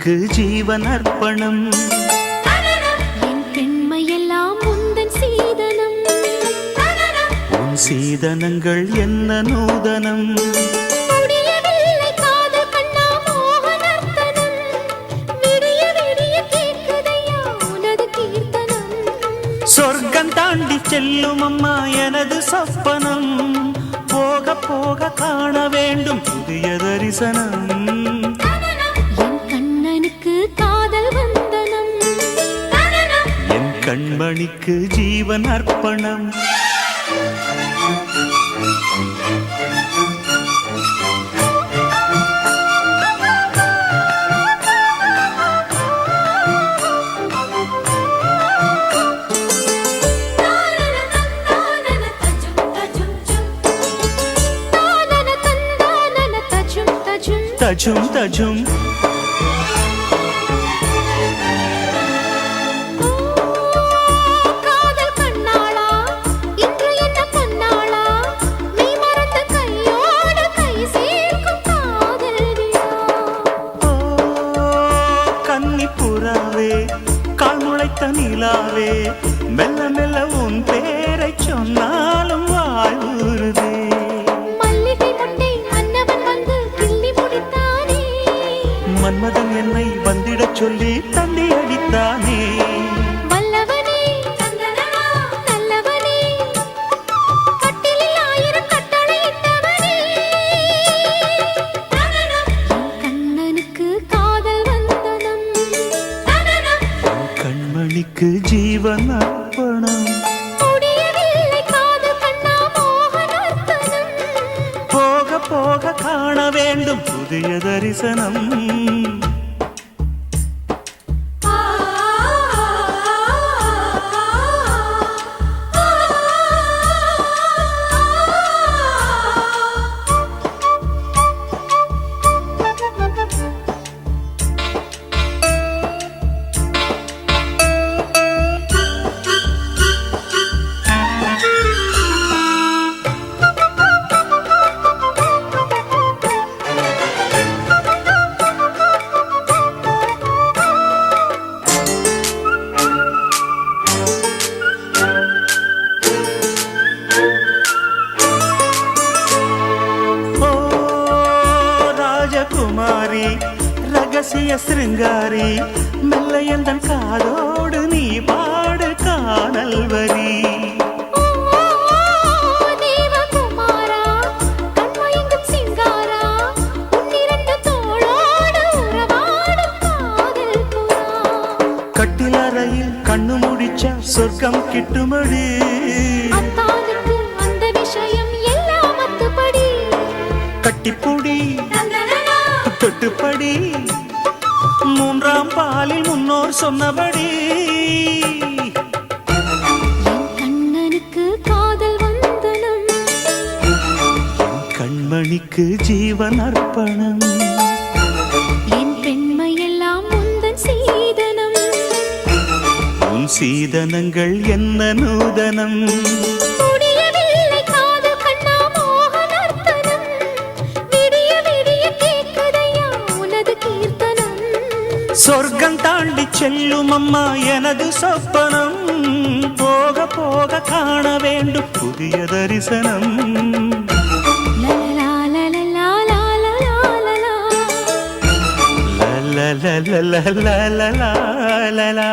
கண்மணிக்கு ஜீவன் அர்ப்பணம். என் பெண்மையெல்லாம் உந்தன் சீதனம். உன் சீதனங்கள் என்ன நூதனம். முடியவில்லை காதல் கண்ணா மோகனர்த்தனம். விடிய விடிய கேட்குதையா உனது கீர்த்தனம். சொர்க்கம் தாண்டி செல்லும் அம்மா எனது சொப்பனம். போக போக காண வேண்டும் புதிய தரிசனம். என் கண்ணனுக்கு காதல் வந்தனம். என் கண்மணிக்கு ஜீவன் அர்ப்பணம். தஜும் தஜும் காதல் கண்ணாளா இன்று என்ன பொன்னாளா மெய் மறந்த கையோடு கை சேர்க்கும் காதல் விழா. கன்னிப்புறாவே கால் முளைத்த நிலாவே மெல்ல மெல்ல உன் பேரை சொன்னாலும் வாழ்வுறுதே. மன்மதன் என்னை வந்திடச் சொல்லி தள்ளி அடித்தானே. வல்லவனே நல்லவனே கட்டிலில் 1000 கட்டளையிட்டவனே. கண்ணனுக்கு காதல் வந்தனம். கண்மணிக்கு ஜீவன் அர்ப்பணம். முடியவில்லை காதல் கண்ணா மோகனர்த்தனம். போக போக காண வேண்டும் புதிய தரிசனம். குமாரி ரகசிய சிருங்காரி மெல்ல எந்தன் காதோடு நீ பாடு காணல் வரி. தேவகுமாரா கண்மயங்கும் சிங்காரா உன்னிரண்டு தோளோடு உறவாடும் காதல் புறா. கட்டிலறையில் கண்ணு முடிச்சா சொர்க்கம் கிட்டுமடி. அத்தானுக்கு அந்த விஷயம் எல்லாம் அத்துப்படி. கட்டிப்புடி தொட்டுப்படி 3ஆம் பாலில் முன்னோர் சொன்னபடி. என் கண்ணனுக்கு காதல் வந்தனம். என் கண்மணிக்கு ஜீவன் அர்ப்பணம். என் பெண்மையெல்லாம் உந்தன் சீதனம். உன் சீதனங்கள் என்ன நூதனம். முடியவில்லை காதல் கண்ணா மோகனர்த்தனம். விடிய விடிய கேட்குதையா உனது கீர்த்தனம். சொர்க்கம் தாண்டி செல்லும் அம்மா எனது சொப்பனம். போக போக காண வேண்டும் புதிய தரிசனம். லலலா லலலா லலலா லலலா லலலா.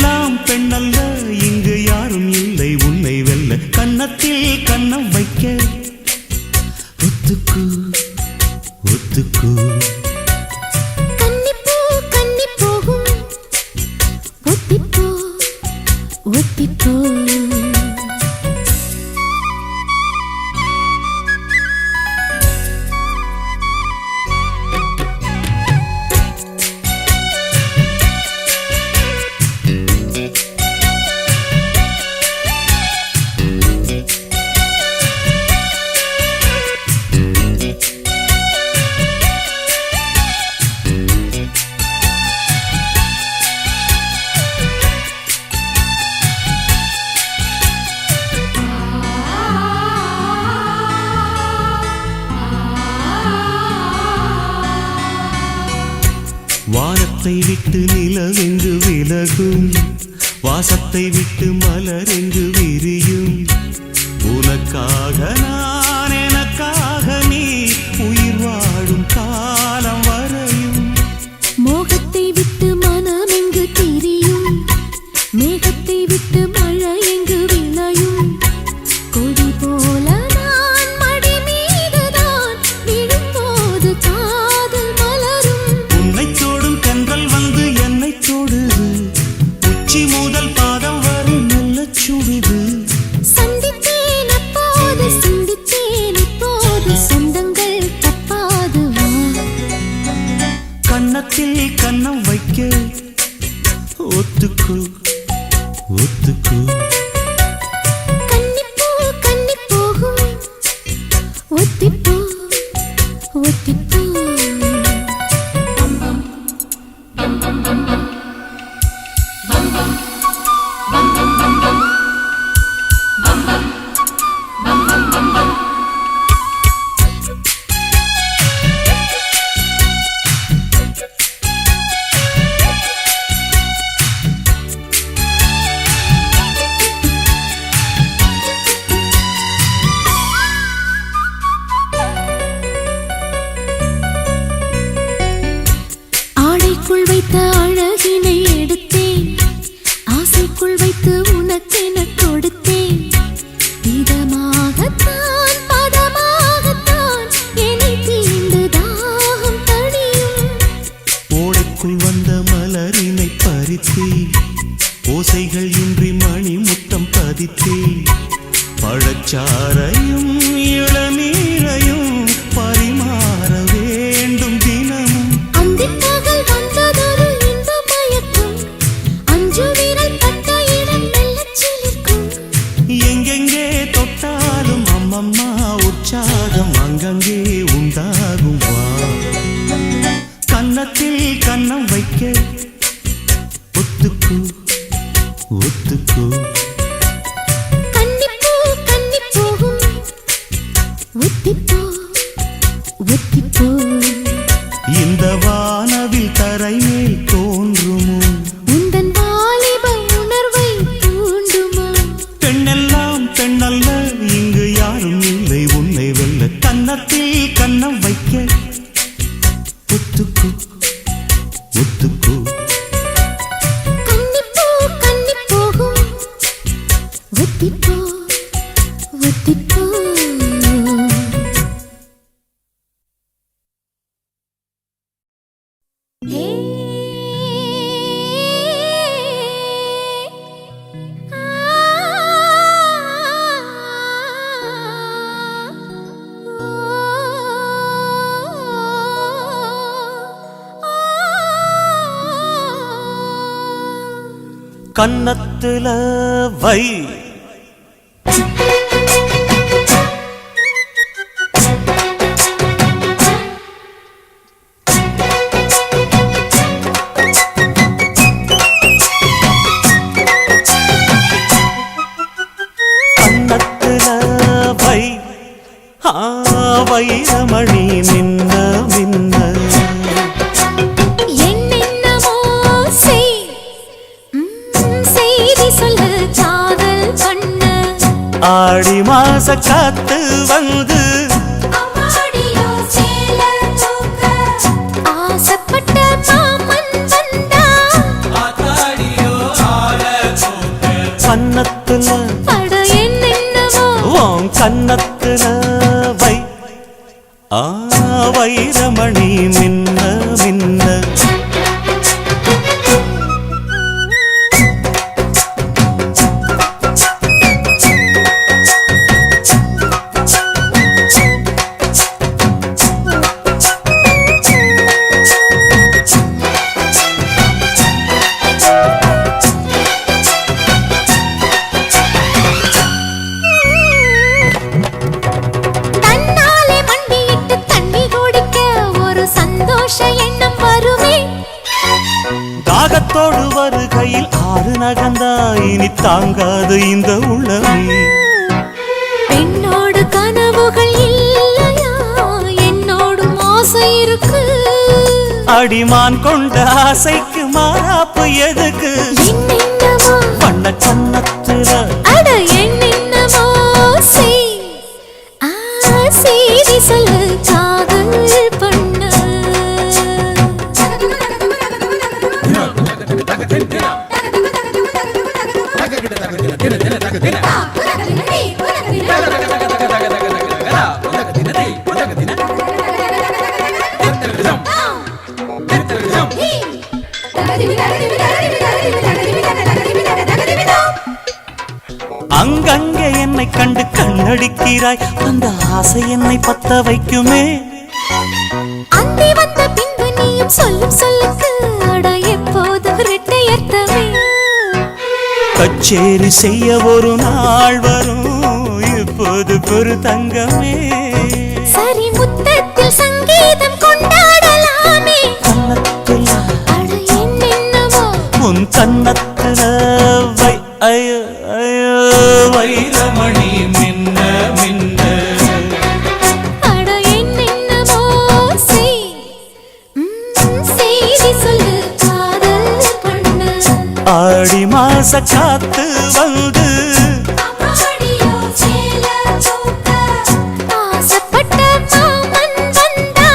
பெண்ணெல்லாம் பெண்ணல்ல இங்கு யாரும் இல்லை உன்னை வெல்ல கன்னத்தில் கன்னம் வைக்க ஒத்துக்கு ஒத்துக்கு கன்னிப்பூ கன்னி போகும் ஒத்திப்போ ஒத்திப்போ வானத்தை விட்டு நிலவெங்கு விலகும் வாசத்தை விட்டு மலரெங்கு விரியும் உனக்காக நான் எனக்காக நீ உயிர் வாழும் காலம் வரையும் மோகத்தை விட்டு மனம் எங்கு திரியும் மேகத்தை விட்டு மழை எங்கு விளையும் கொடி போல நான் மடி மீதுதான் விழும்போது காதல் மலரும் உன்னை தோடும் தென்றல் வந்து என்னை தொடுது உச்சி முதல் பாதம் வரை நல்ல சுடுது சந்தித்தேன் அப்போது சிந்தித்தேன் இப்போது சொந்தங்கள் தப்பாது வா கன்னத்தில் கன்னம் வைக்க ஒத்துக்கு ஒத்துக்கு கன்னிப்பூ கன்னி போகும் ஒத்திப்போ ஒத்திப்போ ஆடைக்குள் வைத்த அழகினை எடுத்தேன் ஆசைக்குள் வைத்து உனக்கென கொடுத்தேன் இதமாகத்தான் பதமாகத்தான் என்னை தீண்டு தாகம் தணியும் ஓடைக்குள் வந்த மலரினை பறித்தே ஓசைகள் இன்றி மணி முத்தம் பதித்தே பழச்சாரையும் இளநீரையும் பரிமாற வேண்டும் தினமும் அந்திப் பகல் வந்ததொரு இன்ப மயக்கம் அஞ்சு விரல் பட்ட இடம் மெல்லச் சிலிர்க்கும் எங்கெங்கே தொட்டாலும் அம்மம்மா உற்சாகம் அங்கங்கே உண்டாகும் வா கன்னத்தில் கன்னம் வைக்க ஒத்துக்கு ஒத்துக்கு கன்னிப்பூ கன்னி போகும் ஒத்திப்போ ஒத்திப்போ இந்த வானவில் தரை மேல் தோன்றுமோ உந்தன் வாலிப உணர்வை தூண்டுமா பெண்ணெல்லாம் பெண்ணல்ல இங்கு யாரும் இல்லை உன்னை வெல்ல கன்னத்தில் கன்னம் வைக்க ஒத்துக்கு ஒத்துக்கு கன்னிப்பூ கன்னி போகும் ஒத்திப்போ ஒத்திப்போ ஹே கன்னத்துல வை கன்னத்துல வை வைரமணி மின்ன மின்ன என்னென்னமோ செய் செய்தி சொல்ல காதல் பண்ண ஆடி மாச காத்து வந்து அம்மாடியோ சேல தூக்க ஆசைப்பட்ட மாமன் வந்தா ஆத்தாடியோ ஆல கன்னத்துல வை வைரமணி மின்ன மின்ன தாகத்தோடு வருகையில் ஆறு நகந்தா இனி தாங்காது இந்த உள்ளமே என்னோடு கனவுகள் இல்லையா என்னோடு ஆசை இருக்கு அடிமான் கொண்ட ஆசைக்கு மாறாப்பு எதுக்கு பண்ண கன்னத்துல அட என்னென்னமோ செய்தி சொல்லு காதல் பண்ண அங்கங்கே என்னை கண்டு கண்ணடிக்கிறாய் அந்த ஆசை என்னை பத்த வைக்குமே அந்தி வந்த பின்பு நீயும் சொல்லும் சொல்லுக்கு அட எப்போது இரட்டையர்த்தமே கச்சேரி செய்ய ஒரு நாள் வரும் இப்போது பொறு தங்கமே சரி முத்தத்தில் சங்கீதம் கொண்டாடலாமே கன்னத்துல அட என்னென்னவோ உன் கன்னத்துல வை ஐயோ ஐயோ வைரமணி மின்ன மின்ன அட என்னென்னவோ செய்தி சொல்லு காதல் பண்ண ஆடி மாச காத்து வந்து ஆசைப்பட்ட மாமன் வந்தா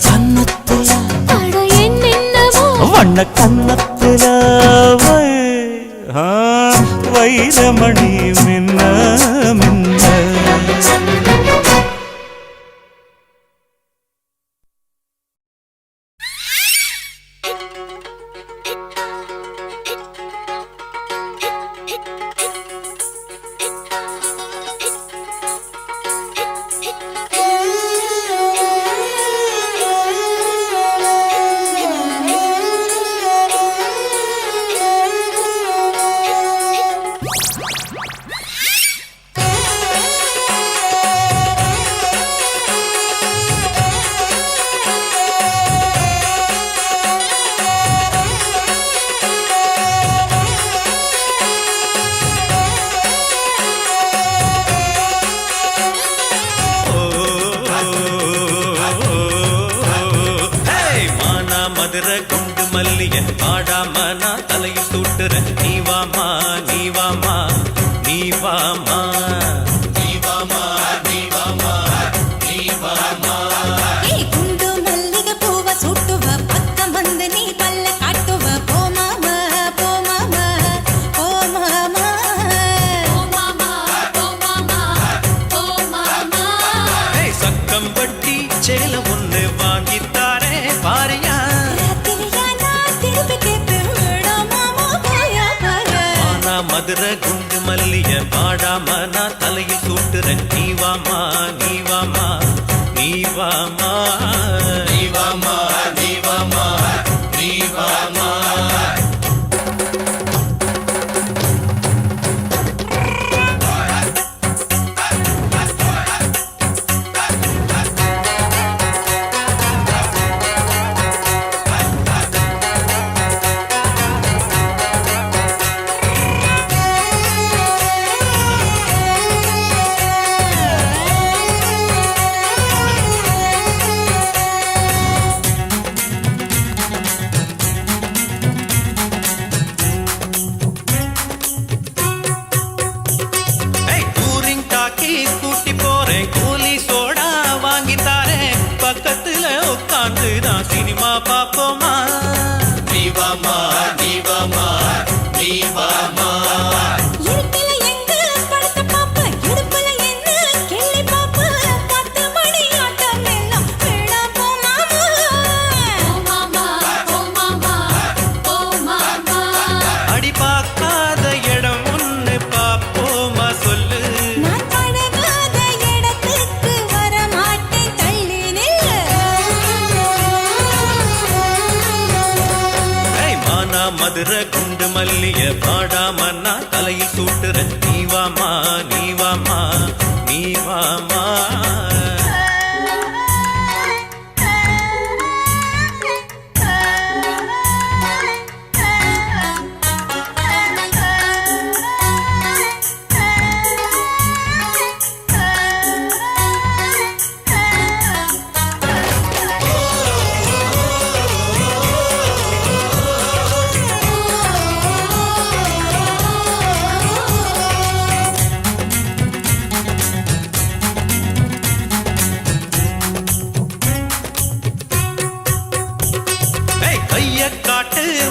கன்னத்துல அட என்னென்னவோ வண்ண கன்னத்துல வைரமணி மின்ன மின்ன ஆடாம நான் தலையில் சூட்டுற நீ வாமா நீ வாமா நீ வாமா நீ வாமா நீ வாமா நீ வாமா குண்டு மல்லிகை பூவ சுட்டுவ பக்கம் வந்து நீ பல்ல காட்டுவ போமாமா போமாமா போமாமா சக்கம் வட்டி சேல ஒண்ணு வாங்கித்தாரே பாரியா மதுரை குண்டு மல்லிய பாடாம நான் தலையில் சூட்டுறேன் நீ வாமா நீ வாமா நீ வாமா நீ வாமா நீ வாமா நீ வாமா கூட்டி போறேன் கூலி சோடா வாங்கி தாரேன் பக்கத்துல உட்காந்துதான் சினிமா பாப்போமா நீ வாமா நீ வாமா நீ வாமா இருட்டில மானா மதுரை குண்டு மல்லிய பாடாமன்னா தலையில் சூட்டுற நீவாமா நீவாமா நீவாமா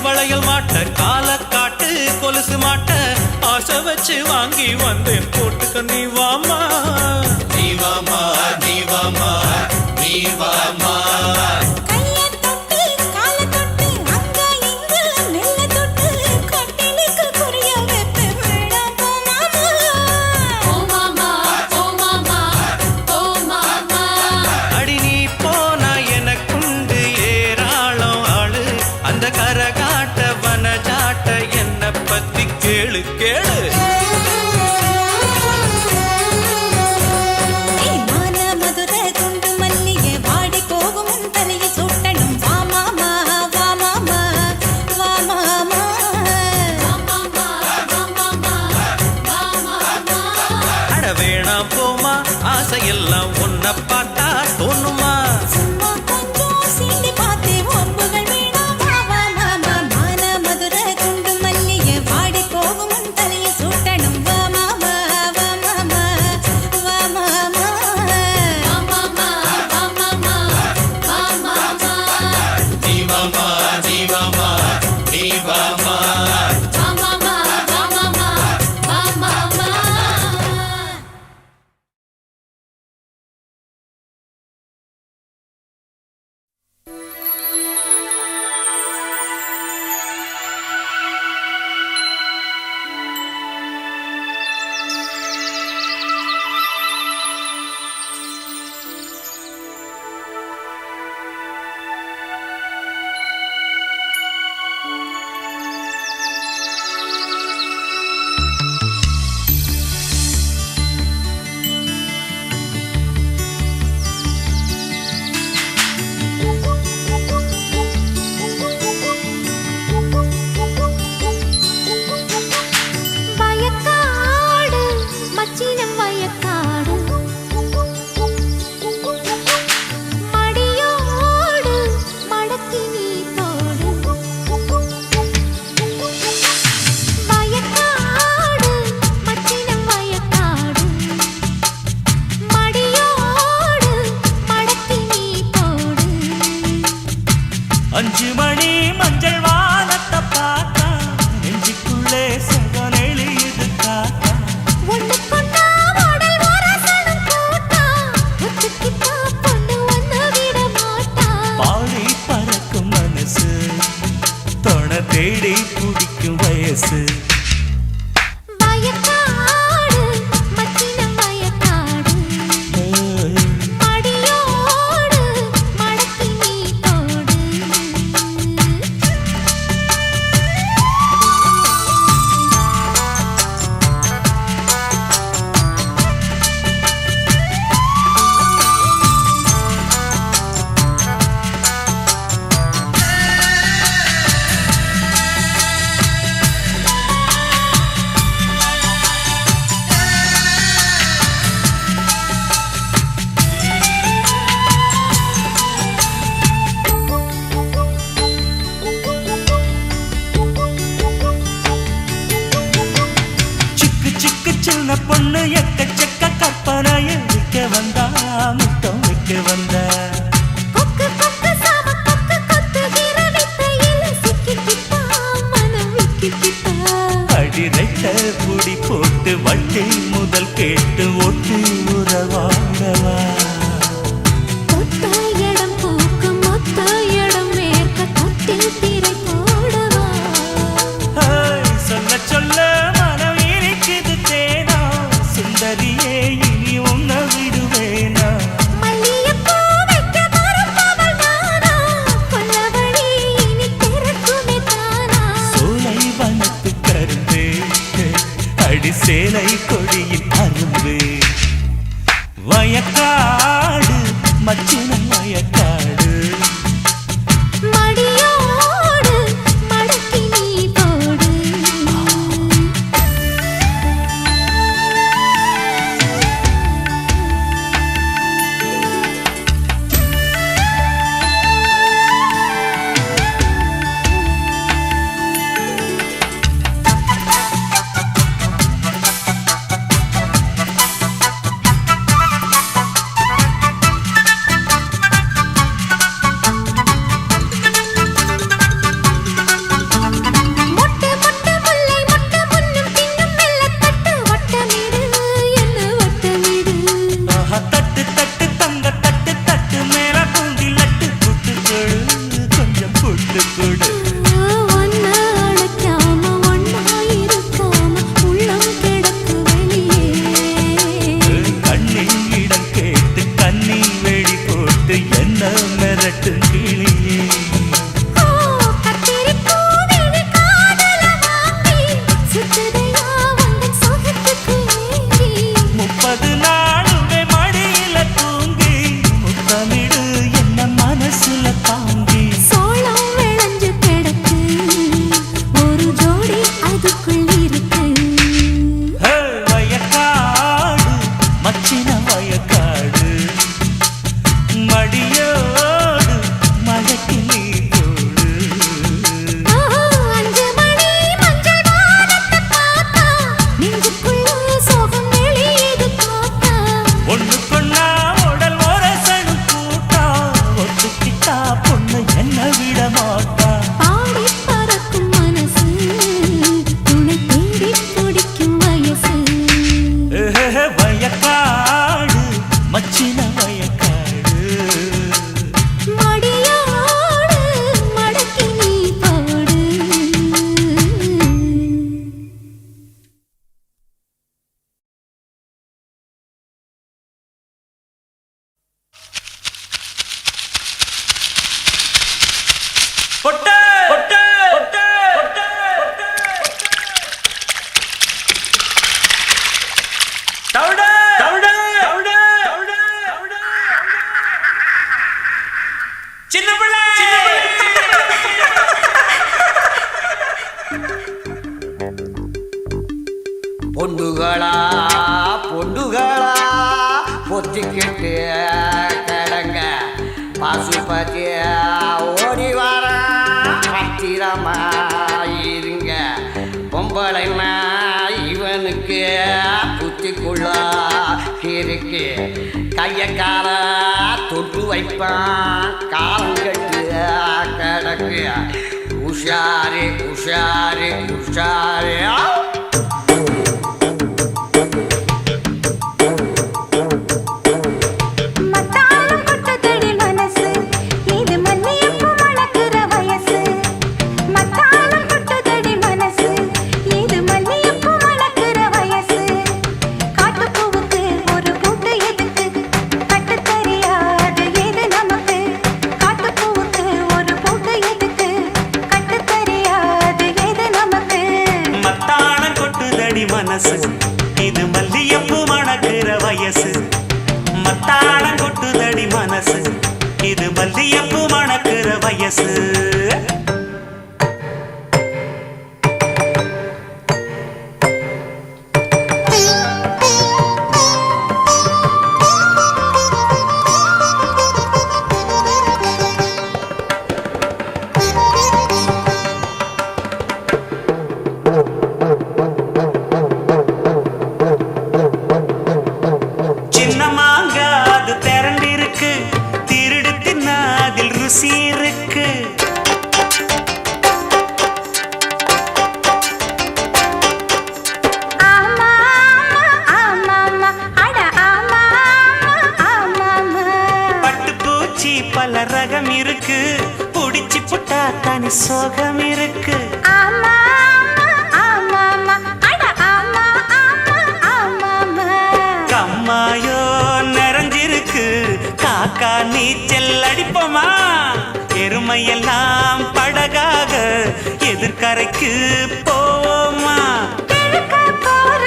வளையல் மாட்ட கால காட்டு கொலுசு மாட்ட ஆசை வச்சு வாங்கி வந்தேன் போட்டுக்க நீவாமா நீவாமா நீவாமா நீவாமா கேளு கேளு மான மதுரை குண்டு மல்லிகை வாடி போகும் தலையை சுட்டணும் வா மாமா வா மாமா வா மாமா அட வேணாம் போமா ஆசையெல்லாம் உன்னை பார்த்தா தோணுமா தேடி பிடிக்கும் வயசு பொண்ணு எக்கச்சக்க கற்பனைய விக்க வந்தா முத்தம் வைக்க வந்த அடிரைட்ட புடி போட்டு வட்டி முதல் கேட்டு ஒட்டி உறவாடவா இடம் பூக்கு மொத்த இடம் மேற்க தொட்டில் திரை போடவா சொல்ல சொல்ல மனம் இருக்குது தேனா சுந்தரியே இனி உன்னை விடுவேனா மல்லியப்பூ வைக்க மறப்பவள் நானா கொல்லவழி இனி திறக்குமே தானா சேலை கொடியின் அரும்பு வயக்காடு மச்சினம் வயக்காடு மடியோடு மடக்கி நீ போடு பொண்டுகளா பொண்டுகளா பொத்திக்கிட்டு கடங்க பசுபதி ஓடி வர பத்திரமா இருங்க பொம்பளைமா இவனுக்கு குத்திக்குள்ள இருக்கு கைய கால தொட்டு வைப்பான் காலங்கட்டு கிடக்கு உஷாரு உஷாரு உஷாரு இது மல்லியப்பு மணக்கிற வயசு மத்தாளம் கொட்டுதடி மனசு இது மல்லியப்பு மணக்கிற வயசு இருக்கு பட்டுப்பூச்சி பல ரகம் இருக்கு புடிச்சு புட்டா தனி சோகம் இருக்கு கம்மாயோ நிறைஞ்சிருக்கு காக்கா நீச்சல் அடிப்போமா எருமையெல்லாம் படகாக எதிர்கரைக்கு போவோமா போற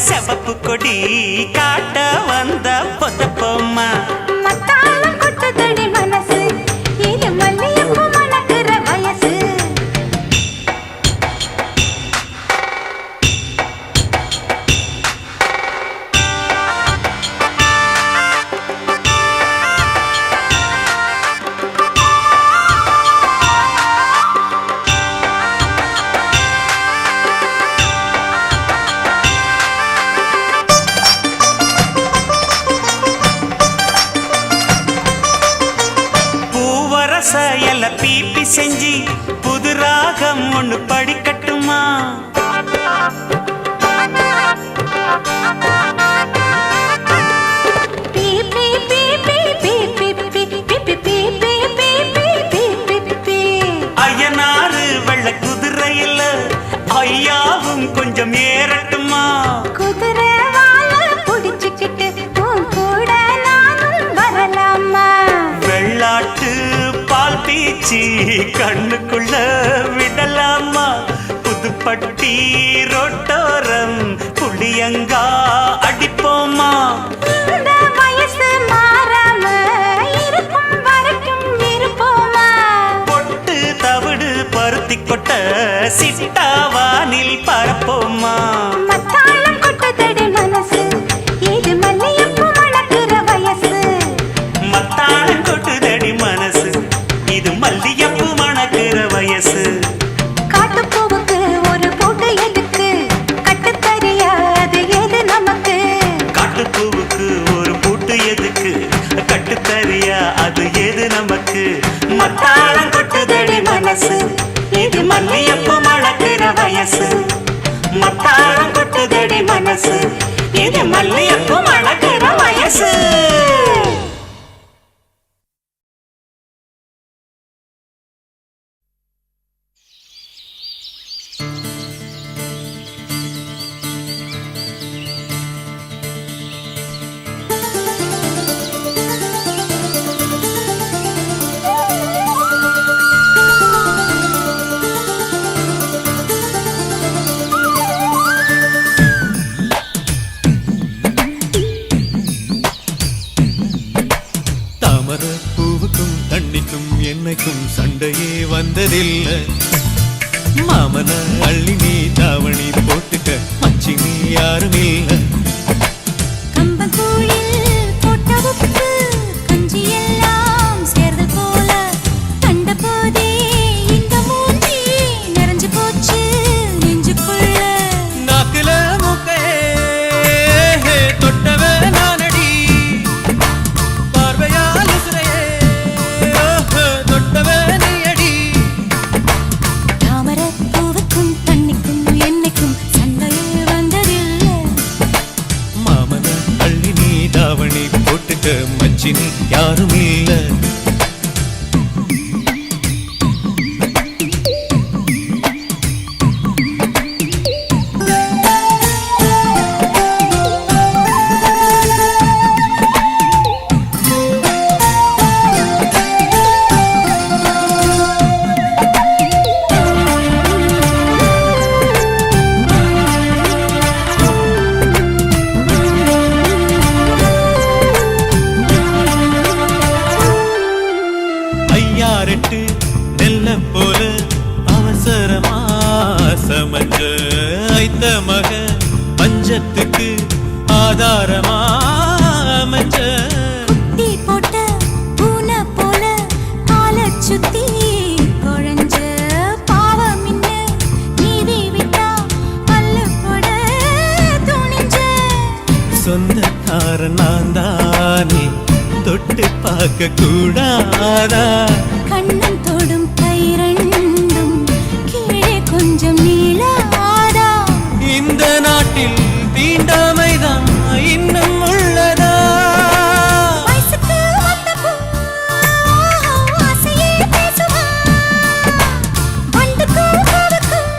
செவப்பு கொடி காட்ட வந்த பொத்தப்போம்மா. மத்தாளம் கொட்டுதடி மனசு இது மல்லிகைப்பூ மணக்கிற வயசு. பூவரசையல பீப்பி செஞ்சு புது ராகம் ஒண்ணு படிக்கட்டுமா? பீ பீ பீ பீ பீ பீ பீ பீ பீ பீ பீ பீ பீ பீ பீ பீ. ஐயனாறு வெள்ள குதிரையில ஐயாவும் கொஞ்சம் ஏறட்டுமா? குதிரை வால புடிச்சுக்கிட்டு உன் கூட நானும் வரலாமா? வெள்ளாட்டு பால் பீச்சி கண்ணுக்குள்ள விடலாமா? புதுப்பட்டி ரோட்டோரம் புளியங்கா அடிப்போமா? இந்த வயசு மாறாம இருக்கும் வரைக்கும் இருப்போமா? பொட்டு தவிடு பருத்தி கொட்ட சிட்டாவானில் பரப்போமா? மத்தாளம் கொட்டுதடி மனசு இது மல்லிகைப்பூ மணக்கிற வயசு. மத்தாளம் கொட்டுதடி மனசு இது மல்லிகைப்பூ மணக்கிற வயசு. காட்டுப்பூவுக்கு ஒரு பூட்டு எதுக்கு கட்டுத்தறியா அது எது நமக்கு? காட்டுப்பூவுக்கு ஒரு பூட்டு எதுக்கு கட்டுத்தறியா அது எது நமக்கு? மத்தாளம் கொட்டுதடி மனசு இது மல்லிகைப்பூ மணக்கிற வயசு. மத்தாளம் கொட்டுதடி மனசு இது மல்லிகைப்பூ மணக்கிற வயசு. தாமரை பூவுக்கும் தண்ணிக்கும் என்னைக்கும் சண்டையே வந்ததில்லை. மாமன அள்ளி நீ தாவணி போட்டுக்க மச்சி நீ யாரும் இல்லை. கம்பங்கூழில் போட்ட உப்பு கஞ்சி எல்லாம் சேர்ந்து போல கண்ட போதே இந்த மூஞ்சி நிறைஞ்சு போச்சு நெஞ்சுக்குள்ள. நாக்குல மூக்கே தொட்டவ நானடி பார்வையால் உசுரையே தொட்டவ நீயடி. தாமரை பூவுக்கும் தண்ணிக்கும் என்னைக்கும் சண்டையே வந்ததில்லை. மாமன அள்ளி நீ தாவணி போட்டுக்க மச்சி நீ யாரும் இல்லை. ஐயாரெட்டு நெல்ல போல அவசரமா சமஞ்ச ஐத்த மக பஞ்சத்துக்கு ஆதாரமா அமைஞ்ச. குட்டி போட்ட பூனை போல காலைச் சுத்தி குழஞ்ச பாவம் இன்ன நீதி விட்டா பல்லு போட துணிஞ்ச. சொந்தக்காரன் நான் தானே தொட்டு பார்க்க கூடாதா? கண்ணன் தொடும் கை ரெண்டும் கீழே கொஞ்சம் நீளாதா? இந்த நாட்டில் தீண்டாமைதான் இன்னும் உள்ளதா? வயசுக்கு வந்த பூ ஆசையே பேசுவா. வண்டுக்கும் பூவுக்கும்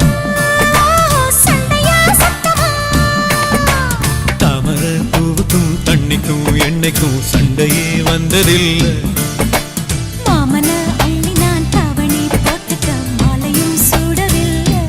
சண்டையா சத்தமா? தாமரை பூவுக்கும் தண்ணிக்கும் என்னைக்கும் சண்டையே வந்ததில்லை. மாமன அள்ளி நான் தாவணி போட்டுக்க மாலையும் சூடவில்லை.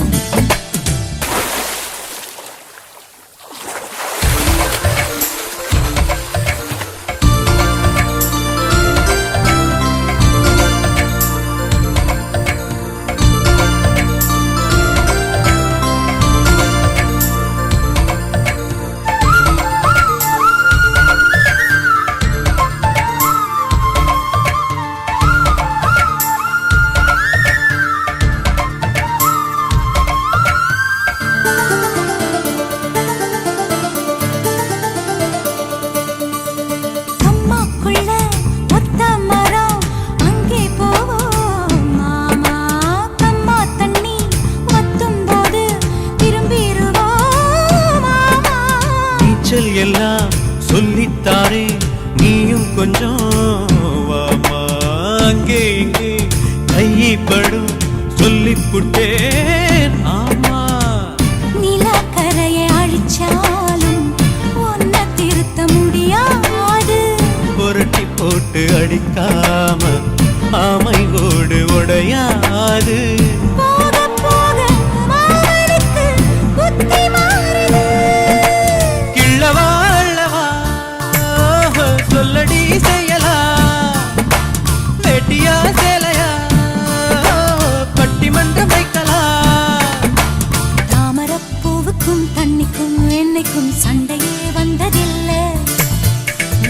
அங்கே இங்கே கைப்படும் சொல்லிப்புட்டேன் ஆமா. நிலக்கரையை அழிச்சாலும் ஒன்ன திருத்த முடியாது. புரட்டி போட்டு அடிக்காம ஆமை ஓடு உடையாது. போக போக மாமனுக்கு புத்தி மாறுது. கிள்ளவா அள்ளவா சொல்லடி செய்யலாம். வெட்டியா சேலையா பட்டிமன்றம் வைக்கலாம். தாமரப்பூவுக்கும் தண்ணிக்கும் என்னைக்கும் சண்டையே வந்ததில்லை.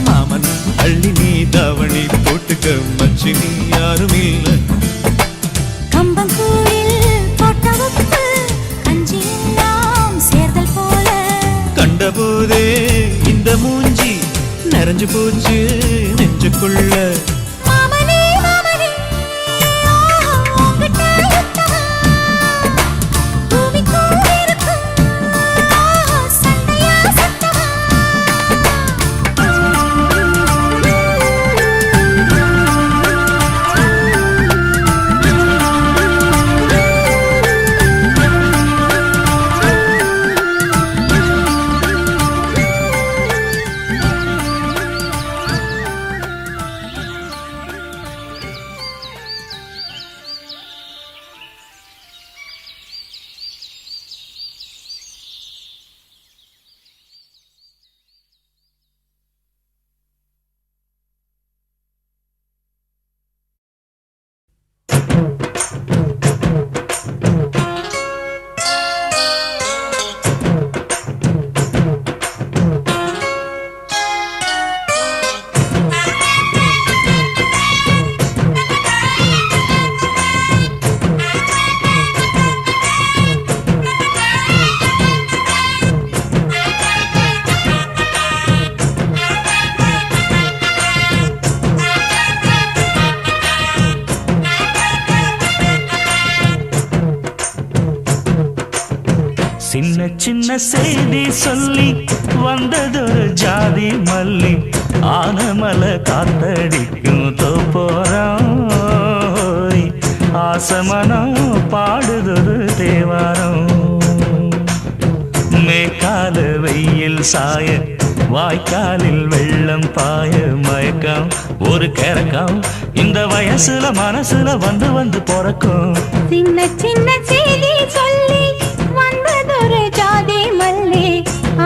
மாமன் அள்ளி நீ தாவணி போட்டுக்க மச்சி நீ யாரும் இல்லை. கம்பங்கூழில் போட்ட உப்பு கஞ்சி எல்லாம் சேர்தல் போல. கண்டபோதே இந்த மூஞ்சி நிறைஞ்சு போச்சு நெஞ்சுக்குள்ள. மாமனே மாமனே உங்கிட்ட யுத்தமா பூமிக்கும் இருக்கும் சண்டையா சத்தமா. சின்ன சின்ன செய்தி சொல்லி வந்ததொரு ஜாதி மல்லி ஆனமல காத்தடிக்கும் தோப்போரம். ஆசமனம் பாடுதொரு தேவாரம். மேற்கால வெயில் சாய வாய்க்காலில் வெள்ளம் பாய மயக்கம் ஒரு கிறக்கம் இந்த வயசுல மனசுல வந்து வந்து பிறக்கும். சின்ன சின்ன செய்தி சொல்லி வந்ததொரு ஜாதி மல்லி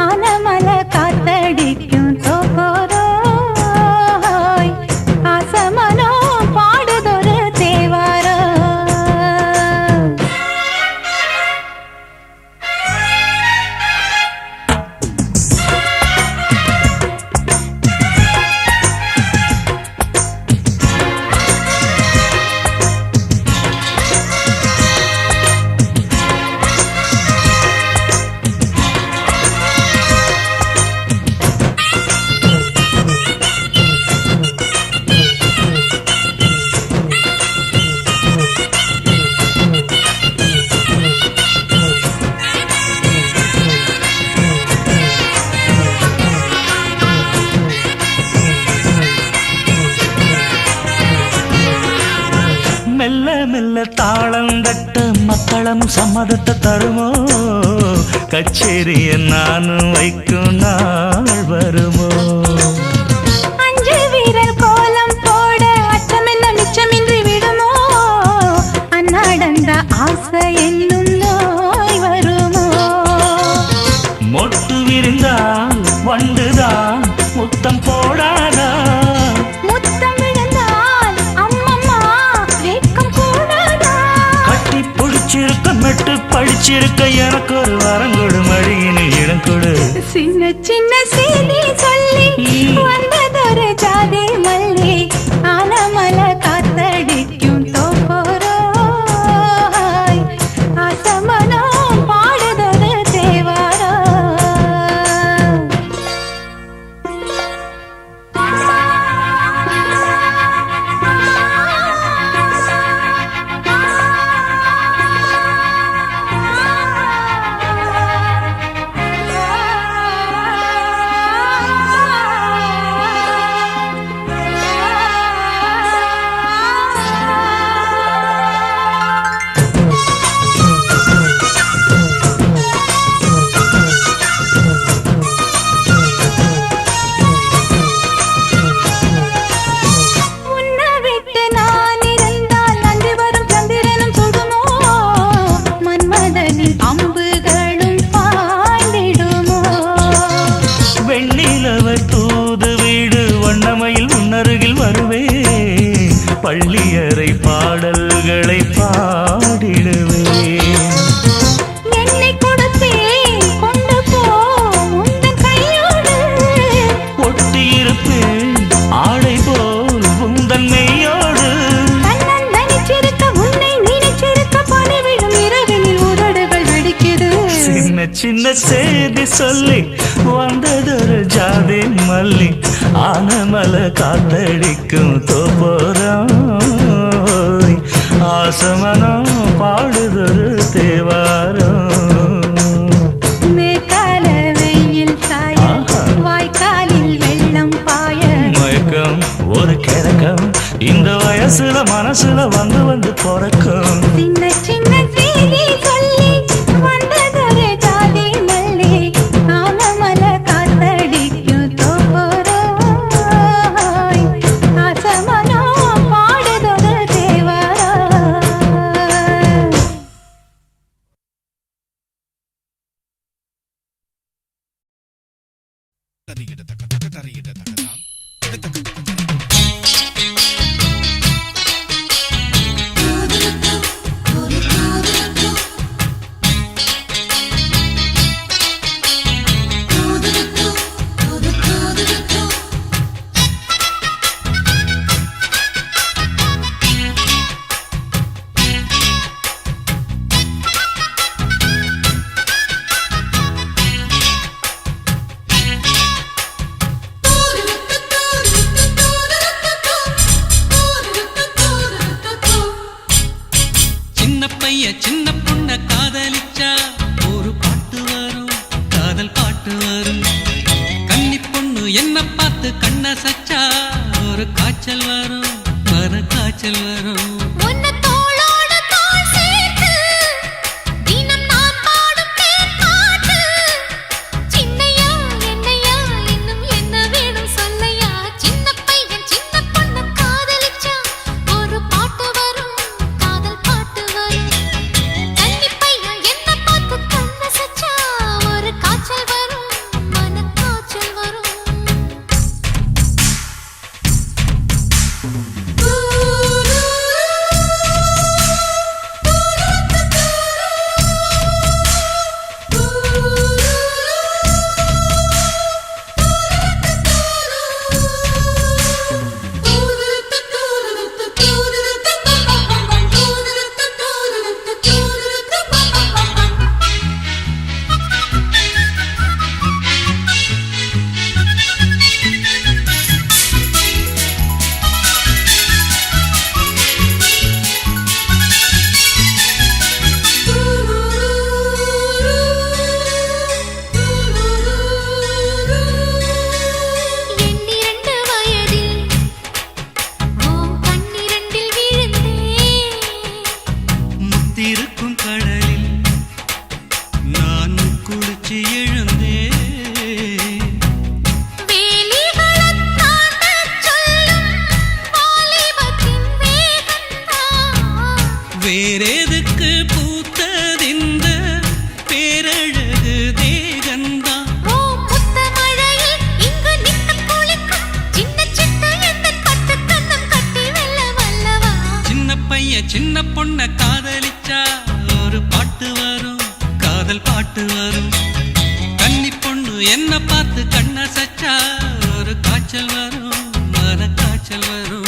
ஆனமல காத்தடிக்கும் தோப்போரோ. ஆசமனோ பாடுதொரு தேவாரோ. மெல்ல மெல்ல தாளம் தட்ட மக்களும் சம்மதத்தை தருமோ. கச்சேரிய நானும் வைக்கும் நாள் வருமோ. அஞ்சு வீரர் கோலம் போட அச்சமென்ன மிச்சமின்றி விடுமோ. அன்னாடந்த ஆசை என்னும் நோய் வருமோ. மொட்டு விரிந்தால் வண்டுதான் முத்தம் போடாதா. முத்தம் விழுந்தால் அம்மம்மா வெட்கம் கூடாதா. கட்டி பிடிச்சிருக்க மெட்டு படிச்சிருக்க எனக்கு ஒரு வரங்கொடு மடியினில் இடம் கொடு. சின்ன சின்ன செய்தி சொல்லி வந்ததொரு ஜாதி மல்லி ஆனமல காத்தடிக்கும் தோப்போரோ. ஆசமனோ பாடுதொரு தேவாரோ. பள்ளியறை பாடல்களை பாடிடுவேன். என்னை கொடுத்தேன் கொண்டு போ உந்தன் கையோடு. ஒட்டியிருப்பேன் ஆடை போல் உந்தன் மெய்யோடு. கண்ணன் நினைச்சிருக்க உன்னை நினைச்சிருக்க பணிவிடும் இரவினில் உதடுகள் வெடிக்குது. சின்ன சின்ன செய்தி சொல்லி வந்ததொரு ஜாதி மல்லி. ஆனமல காத்தடிக்கும் தோப்போரம் ஆசமனம் பாடுதொரு தேவாரம். மேற்கால வெயில் சாய வாய்க்காலில் வெள்ளம் பாய. மயக்கம் ஒரு கிழக்கம் இந்த வயசுல மனசுல வந்து வந்து பிறக்கும். சின்ன சின்ன செய்தி சொல்லி வந்ததொரு ஜாதி மல்லி. ஆனமல காத்தடிக்கும் தோப்போராய் ஆசமனோ பாடுதொரு தேவாரம். சின்ன பைய சின்ன பொண்ண காதலிச்சா ஒரு பாட்டு வரும், காதல் பாட்டு வரும். கன்னி பொண்ணு என்ன பார்த்து கண்ண சச்சா ஒரு காய்ச்சல் வரும், மன காய்ச்சல் வரும். உன்னை தோளோடு தோள் சேர்த்து தினம் நான் பாடும் தேன் பாட்டு. சின்னையா என்னையா இன்னும் என்ன வேணும் சொல்லையா. சின்ன பையன் சின்ன பொண்ணு காதலிச்சா ஒரு பாட்டு வரும், காதல் பாட்டு வரும். கன்னி பையன் என்ன பார்த்து கண்ண சச்சா ஒரு காய்ச்சல் வரும், மன காய்ச்சல் வரும். எண்ணிரண்டு வயதில் ஓம் கண்ணிரண்டில் விழுந்தேன். முத்திருக்கும் கடலில் நான் குளிச்சு எழுந்தேன். வேலிகளைத் தாண்டச் சொல்லும் வாலிபத்தின் வேகந்தான். வேறெதுக்கு பூத்ததிந்த பேரழகு தேகந்தான். ஓ முத்தமழையில் இங்கு நித்தம் குளிக்கும் சின்ன சிட்டு எந்தன் பட்டு கண்ணம் கட்டி வெல்ல வல்லவா. சின்ன பைய சின்ன பொண்ண காதலிச்சா ஒரு பாட்டு வரும், காதல் பாட்டு வரும். கன்னி பொண்ணு என்ன பார்த்து கண்ண சச்சா ஒரு காய்ச்சல் வரும், மன காய்ச்சல் வரும்.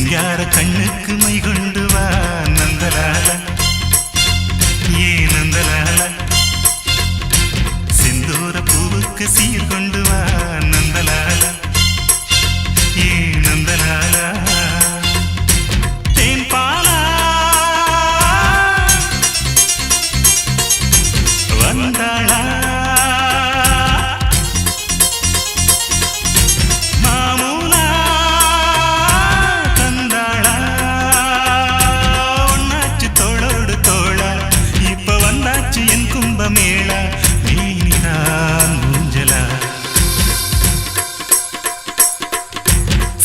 சிங்கார கண்ணுக்கு மை கொண்டு வா நந்தலால ஏ நந்தலால செந்தூர பூவுக்கு சீர் கொண்டு வா நந்தலால ஏ நந்தலால தேன் பாலா வந்தாளா மாமூலா தந்தாளா ஒன்னாச்சு தோளோடு தோளா இப்ப வந்தாச்சு என் கும்பமேளா நீதான் மூஞ்சலா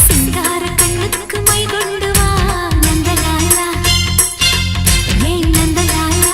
சிங்கார கண்ணுக்கு மை கொண்டு வா நந்தலாலா ஏன் நந்தலாலா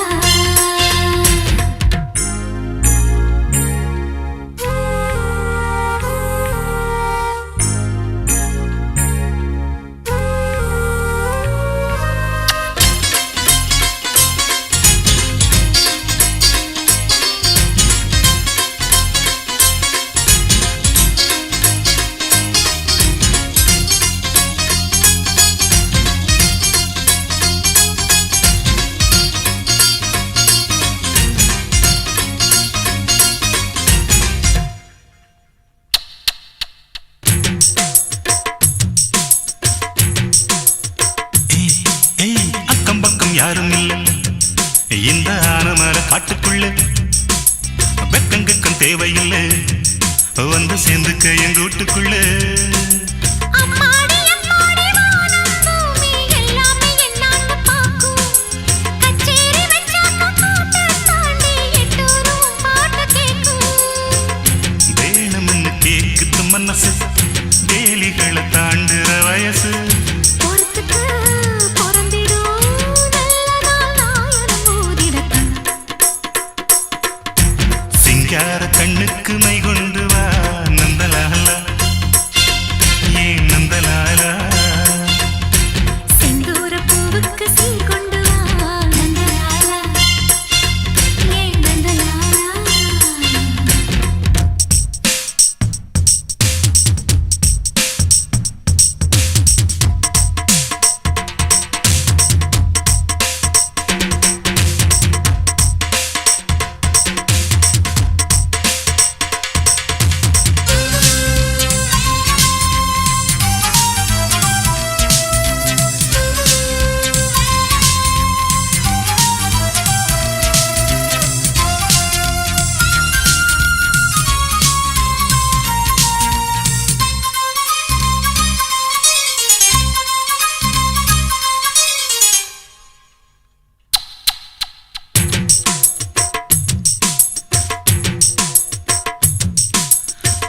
அக்கம் பக்கம் யாரும் இல்லை இந்த ஆனமர காட்டுக்குள்ள வெக்கங்கக்கம் தேவையில்லை வந்து சேர்ந்துக்க எங்க வீட்டுக்குள்ள அம்மாடி அம்மாடி வானம் பூமி எல்லாமே என்னான்னு பாக்கும் கச்சேரி வெச்சாக்க காட்ட தாண்டி எட்டூரும் பாட்டு கேக்கும் வேணும்னு கேக்குது மனசு வேலிகளை தாண்டுற வயசு பொறுத்துக்கு பொறந்திடும் நல்ல நாள் நாயனம் ஊதிடத்தான் சிங்கார கண்ணுக்கு மை கொண்டு வா நந்தலாலா ஏ நந்தலாலா செந்தூர பூவுக்கு சீர் கொண்டு வா நந்தலாலா ஏன் நந்தலாலா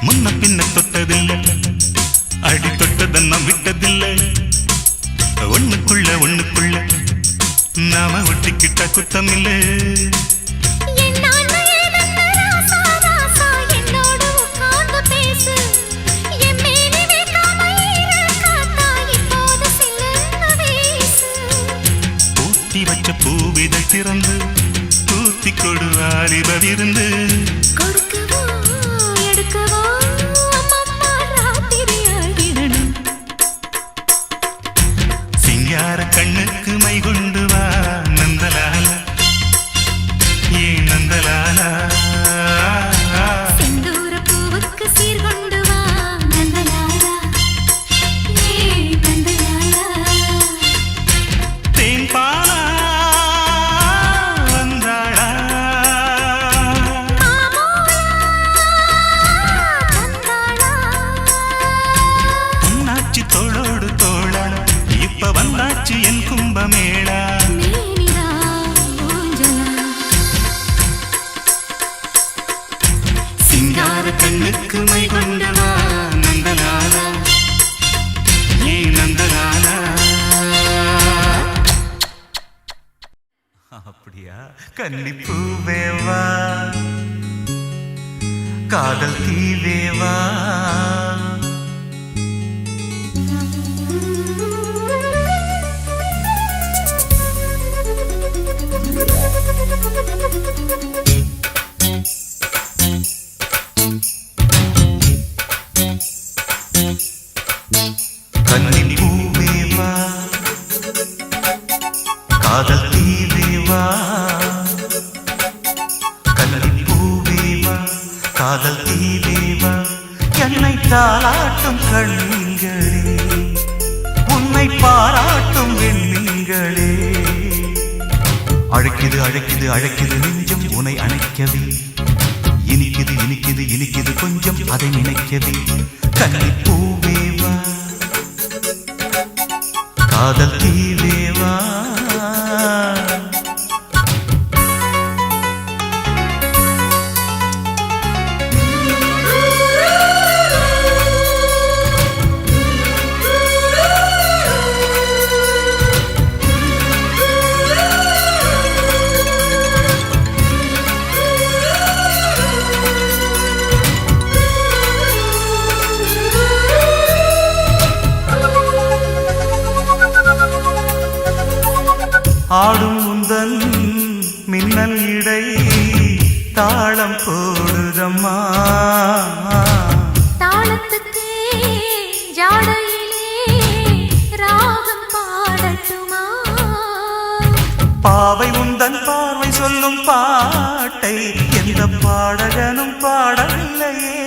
முன்ன பின்ன தொட்டதில்லை அடி தொட்டதன்னம் விட்டதில்லை ஒண்ணுக்குள்ள நாம ஒட்டிக்கிட்ட குத்தமில்லை என்னான்னு ஏதென்ன ராசா ராசா என்னோடு உட்கார்ந்து பேசு என் மேனி வைக்காம காத்தா இப்போது சில்லுன்னு வீசு பூத்தி வச்ச பூவிதை திறந்து பூத்தி கொடு ஆலிபவிருந்து கொடுக்கவோ எடுக்கவோ அம்மம்மா ராத்திரி ஆகிடணும் சிங்கார கண்ணுக்கு மை கொண்டு வா நந்தலாலா ஏ நந்தலாலா செந்தூர பூவுக்கு சீர் கொண்டு வா நந்தலாலா ஏ நந்தலாலா தேன் பாலா வந்தாளா பொன்னாச்சி தோளோடு தோளா இப்ப வந்தாச்சு என் கும்பமேளா சிங்கார கண்ணுக்கு மை கொண்டு வா நந்தலாலா ஏ நந்தலாலா அப்படியா கன்னிப்பூவேவா காதல் தீவேவா கன்னிப்பூவேவா காதல் தீவேவா கன்னி பூவேவா காதல் தீவேவா என்னை தாளாட்டும் கண்களே உன்னை பாராட்டும் வெண்மீன்களே அழைக்குது அழைக்குது அழைக்குது நெஞ்சம் உன்னை அணைக்கவே இனிக்குது இனிக்குது இனிக்குது கொஞ்சம் அதை நினைக்கவே கன்னி பூவேவா காதல் தீவேவா ஆடும் உந்தன் மின்னல் இடை தாளம் போடுதம்மா தாளத்துக்கு ஜாடையிலே ராகம் பாடட்டுமா பாவை உந்தன் பார்வை சொல்லும் பாட்டை எந்த பாடகனும் பாடவில்லையே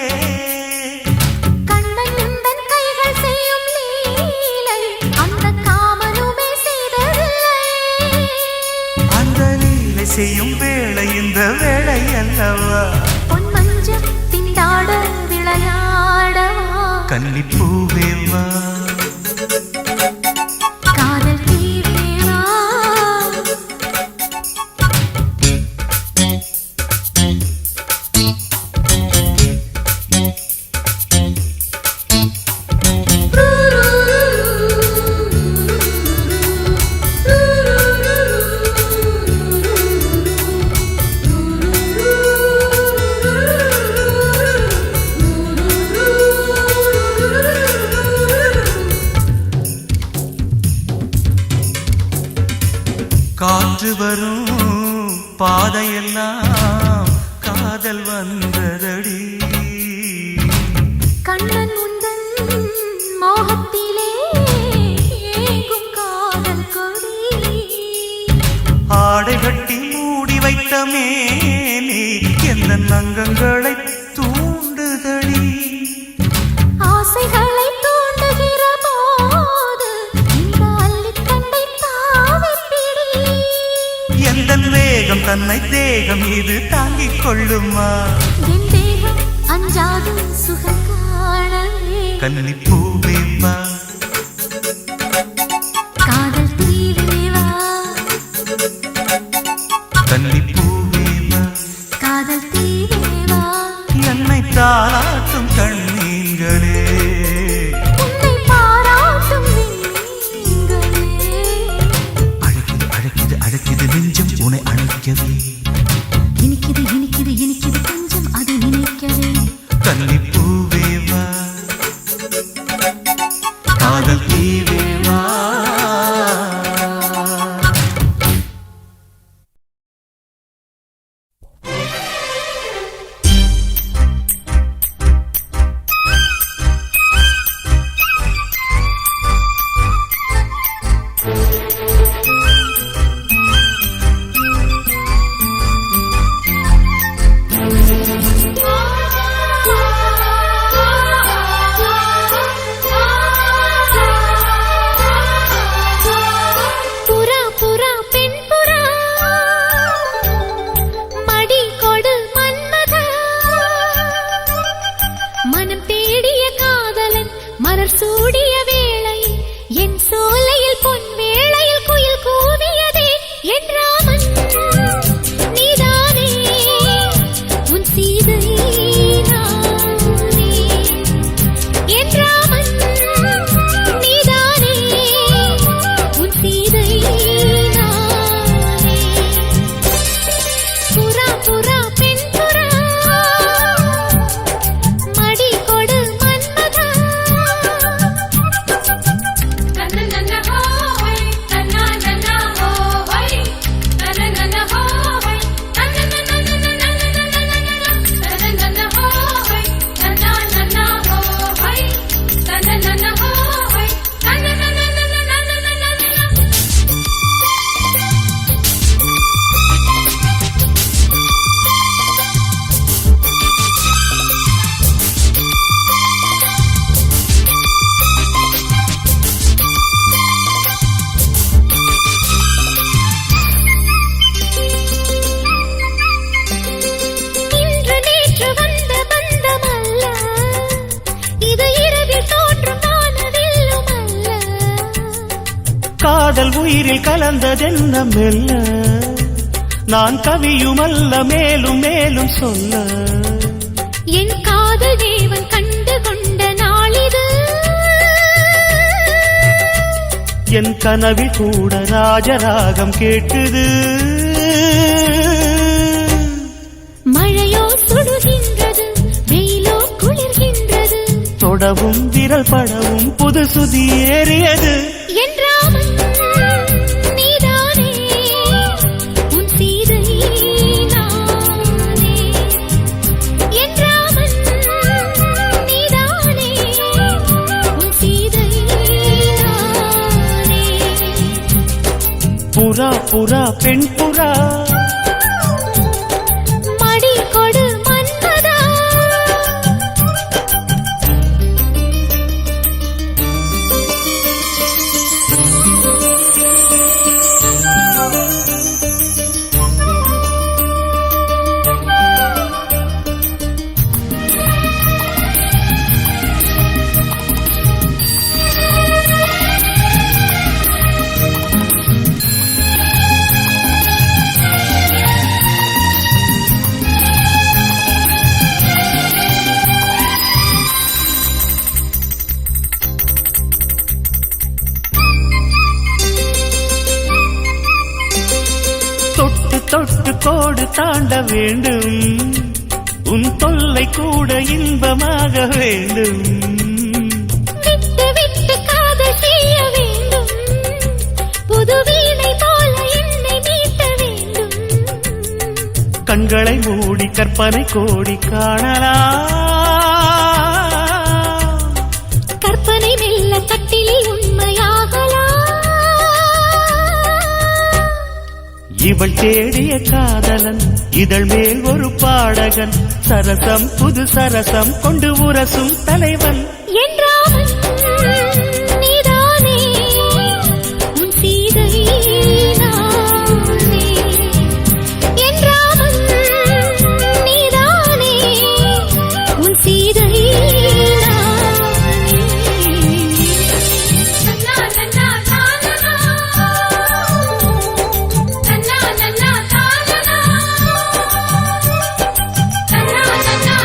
கண்ணன் உந்தன் கைகள் செய்யும் லீலை அந்த காமனுமே செய்ததில்லை அந்த லீலை செய்யும் வேளை இந்த வேளை அல்லவா பொன் மஞ்சள் திண்டாட விளையாடவா கன்னிப்பூவேவா காதல் தீவேவா காற்று வரும் பாதையெல்லாம் காதல் வந்ததடி கண்ணன் உந்தன் மோகத்திலே ஏங்கும் காதல் கொடி ஆடை கட்டி மூடி வைத்த மேனி எந்த நங்கங்களை தூண்டுதடி ஆசைகளை தூண்டுகிற போது இந்த அள்ளித்தண்டை தாவிப்பிடி எந்த வேகம் தன்னை தேகம் இது தாங்கிக் கொள்ளுமா என் தேகம் அஞ்சாது சுகம் காணவே கன்னிப்பூவேவா காதல் தீவேவா கன்னிப்பூவேவா காதல் தீவேவா என்னை தாளாட்டும் கண்ணீங்களே உன்னை பாராட்டும் விண்மீன்களே அழைக்குது அழைக்குது அழைக்குது நெஞ்சம் உன்னை அணைக்கவே இனிக்குது இனிக்குது இனிக்குது கொஞ்சம் அதை நினைக்கவே கன்னிப்பூவேவா காதல் உயிரில் கலந்ததென்ன மெல்ல நான் கவியுமல்ல மேலும் மேலும் சொல்ல என் காதல் தேவன் கண்டு கொண்ட நாளிது என் கனவில் கூட ராஜராகம் கேட்டுது மழையோ சுடுகின்றது வெயிலோ குளிர்கின்றது தொடவும் விரல் படவும் புது சுதி ஏறியது என்றாமல் நீதானே உன் சீதை நானே என்றாமல் நீதானே உன் சீதை நானே புறா புறா பெண் புறா மடி கொடு மன்மதா தொட்டு தொட்டு கோடு தாண்ட வேண்டும் உன் தொல்லை கூட இன்பமாக வேண்டும் விட்டு விட்டு காதல் செய்ய வேண்டும் புது வீணை போல என்னை மீட்ட வேண்டும் கண்களை மூடி கற்பனை கோடி காணலாம் கற்பனை மெல்ல கட்டிலில் உண்மையாகலாம் இவள் தேடிய காதலன் இதழ் மேல் ஒரு பாடகன் சரசம் புது சரசம் கொண்டு உரசும் தலைவன் என்றாமல் நீதானே உன் சீதை நானே என்றாமல் நீதானே உன் சீதை நானே நன்னா நன்னா தானனா நன்னா நன்னா தானனா நன்னா நன்னா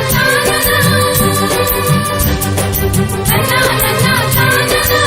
தானனா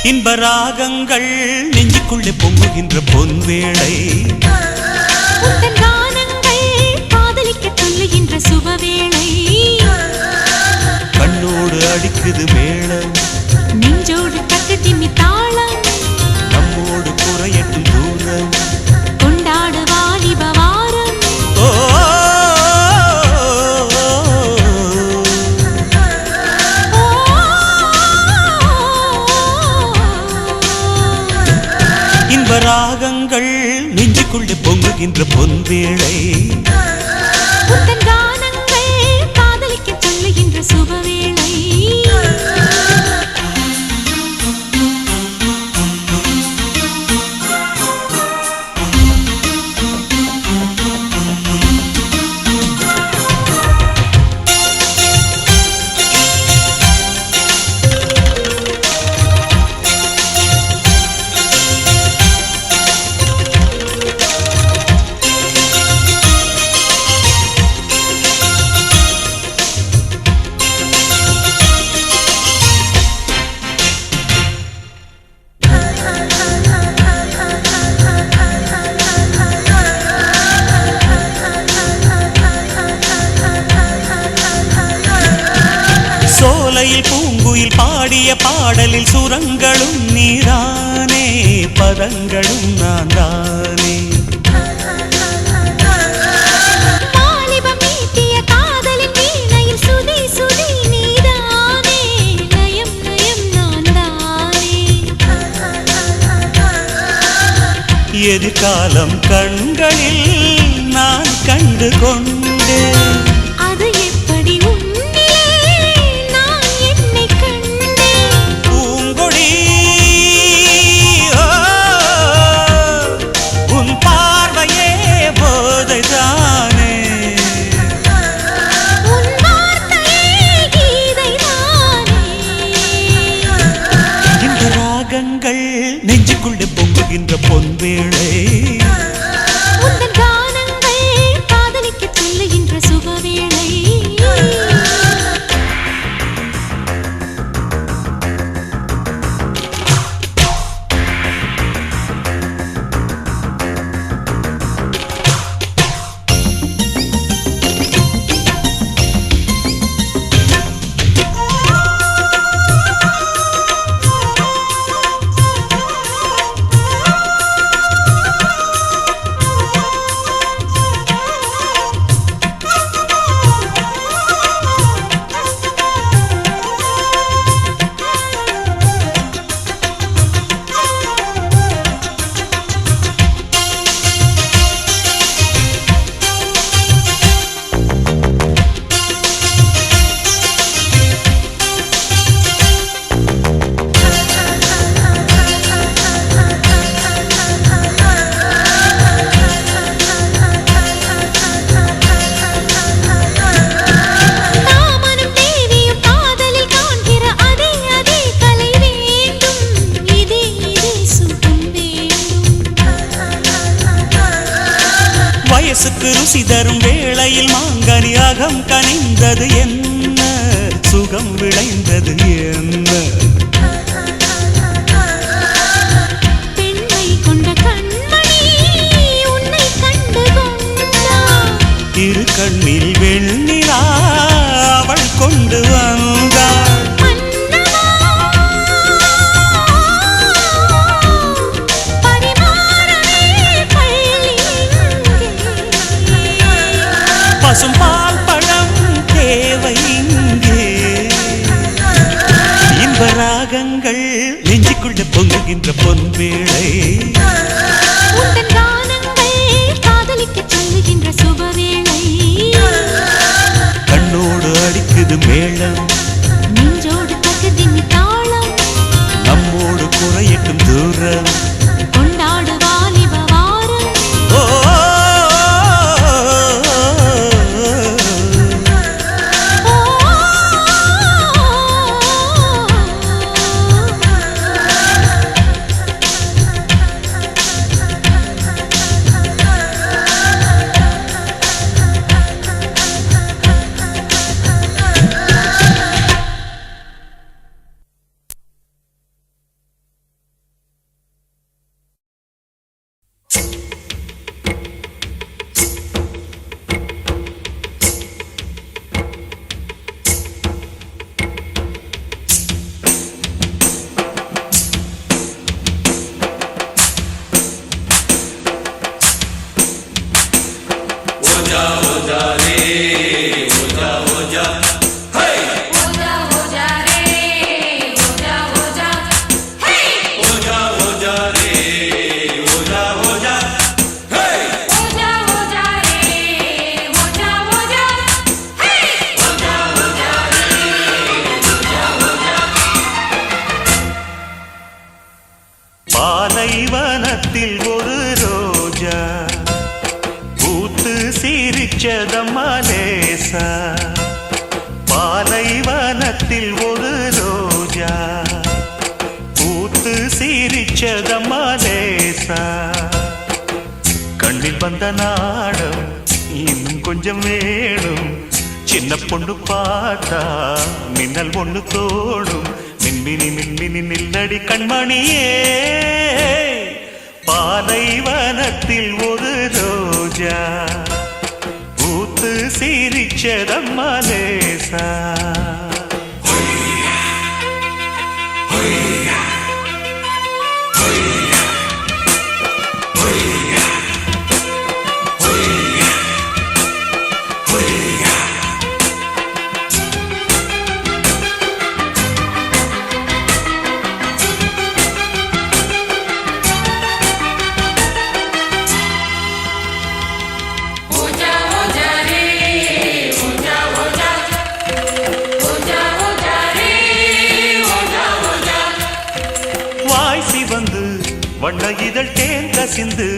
இன்ப ராகங்கள் நெஞ்சுக்குள்ளே பொங்குகின்ற பொன்வேளை உந்தன் கானங்கள் காதலிக்க சொல்லுகின்ற சுபவேளை கண்ணோடு அடிக்குது மேளம் நெஞ்சோடு தட்டு திம்மி தாளம் நம்மோடு குறையட்டும் தூரம் கொண்டாடு வாலிப வாரம் ஓ இன்ப ராகங்கள் நெஞ்சுக்குள்ளே பொங்குகின்ற பொன்வேளை உந்தன் கானங்கள் காதலிக்க சொல்லுகின்ற சுபவேளை பாடிய பாடலில் சுரங்களும் நீதானே, பதங்களும் நான் தானே. வாலிபம் மீட்டிய காதலின் வீணையில் சுதி சுதி நீதானே, லயம் லயம் நான் தானே. எதிர்காலம் கண்களில் நான் கண்டு கொண்டேன். அது எப்படி உன்னிலே நான் என்னை கண்டேன். பூங்கொடி உன் பார்வையே போதைதானே, உன் வார்த்தையே கீதைதானே. இந்த ராகங்கள் நெஞ்சுக்குள்ளே பொங்குகின்ற பொன்வேளை, உந்தன் கானங்கள் காதலிக்கச் சொல்லுகின்ற சுபவேளை. தாமனும் தேவியும் காதலில் காண்கிற அதே அதே கலை வேண்டும், இதே இதே சுகம் வேண்டும். வயசுக்கு ருசி தரும் வேளையில் மாங்கனி அகம் கனிந்தது என்ன, சுகம் விளைந்தது என்ன. பெண்மை கொண்ட கண்மணி உன்னை கண்டு கொண்டார். இரு கண்ணில் வெண்ணிலா அவள் கொண்டு வந்தாள். மன்னவா பரிமாறவே பள்ளி இங்கே. பசும் பால் பழம் தேவை இங்கே. இன்ப ராகங்கள் நெஞ்சுக்குள்ளே பொங்குகின்ற பொன்வேளை, உந்தன் கானங்கள் காதலிக்கச் சொல்லுகின்ற சுபவேளை. கண்ணோடு அடிக்குது மேளம், நெஞ்சோடு தகுதின் தாளம், நம்மோடு குறையட்டும் தூரம். கொண்டாடு வாலிப வாரம். ஓ பாலைவனத்தில் ஒரு ரோஜா பூத்து சிரிச்சதம்மா லேசா. பாலைவனத்தில் ஒரு ரோஜா பூத்து சிரிச்சதம்மா லேசா. கண்ணில் வந்த நாடம் இன்னும் கொஞ்சம் வேணும், சின்ன பொண்ணு பார்த்தா மின்னல் ஒண்ணு தோடும். மின்மினி மின்மினி நில்லடி கண்மணியே, பாலைவனத்தில் ஒரு ரோஜா பூத்து சிரிச்சதம்மா லேசா. இதழ் தேன் கசிந்து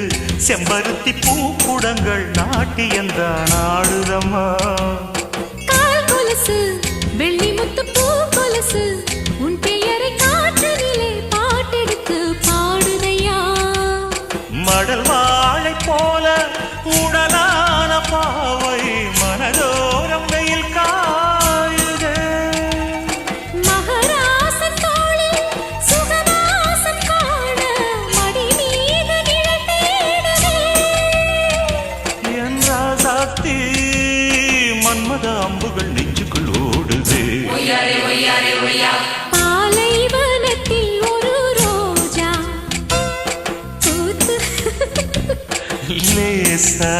செம்பருத்தி பூக்குடங்கள் நாட்டியந்தான் ஆடுதம்மா. கால் கொலுசு வெள்ளி முத்து பூ கொலுசு உன் பெயரை காற்றினிலே பாட்டெடுத்து பாடுதையா. மடல் வாழை போல உடலான பாவை மனதோரம் வெயில் காயுதே. மகராசன் தோளில் சுகவாசம் காண மடி மீது நிழல் தேடுதே. என் ராசாத்தி மன்மத அம்புகள் நெஞ்சுக்குள் ஓடுதே. பாலைவனத்தில் ஒரு ரோஜா பூத்து லேசா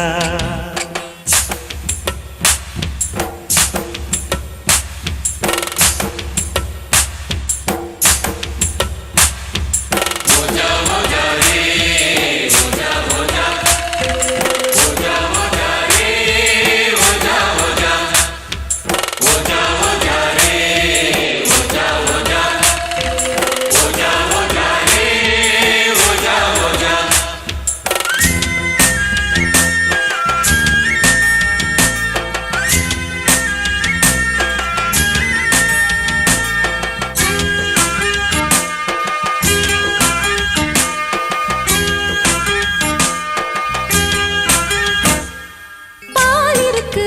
பால் இருக்கு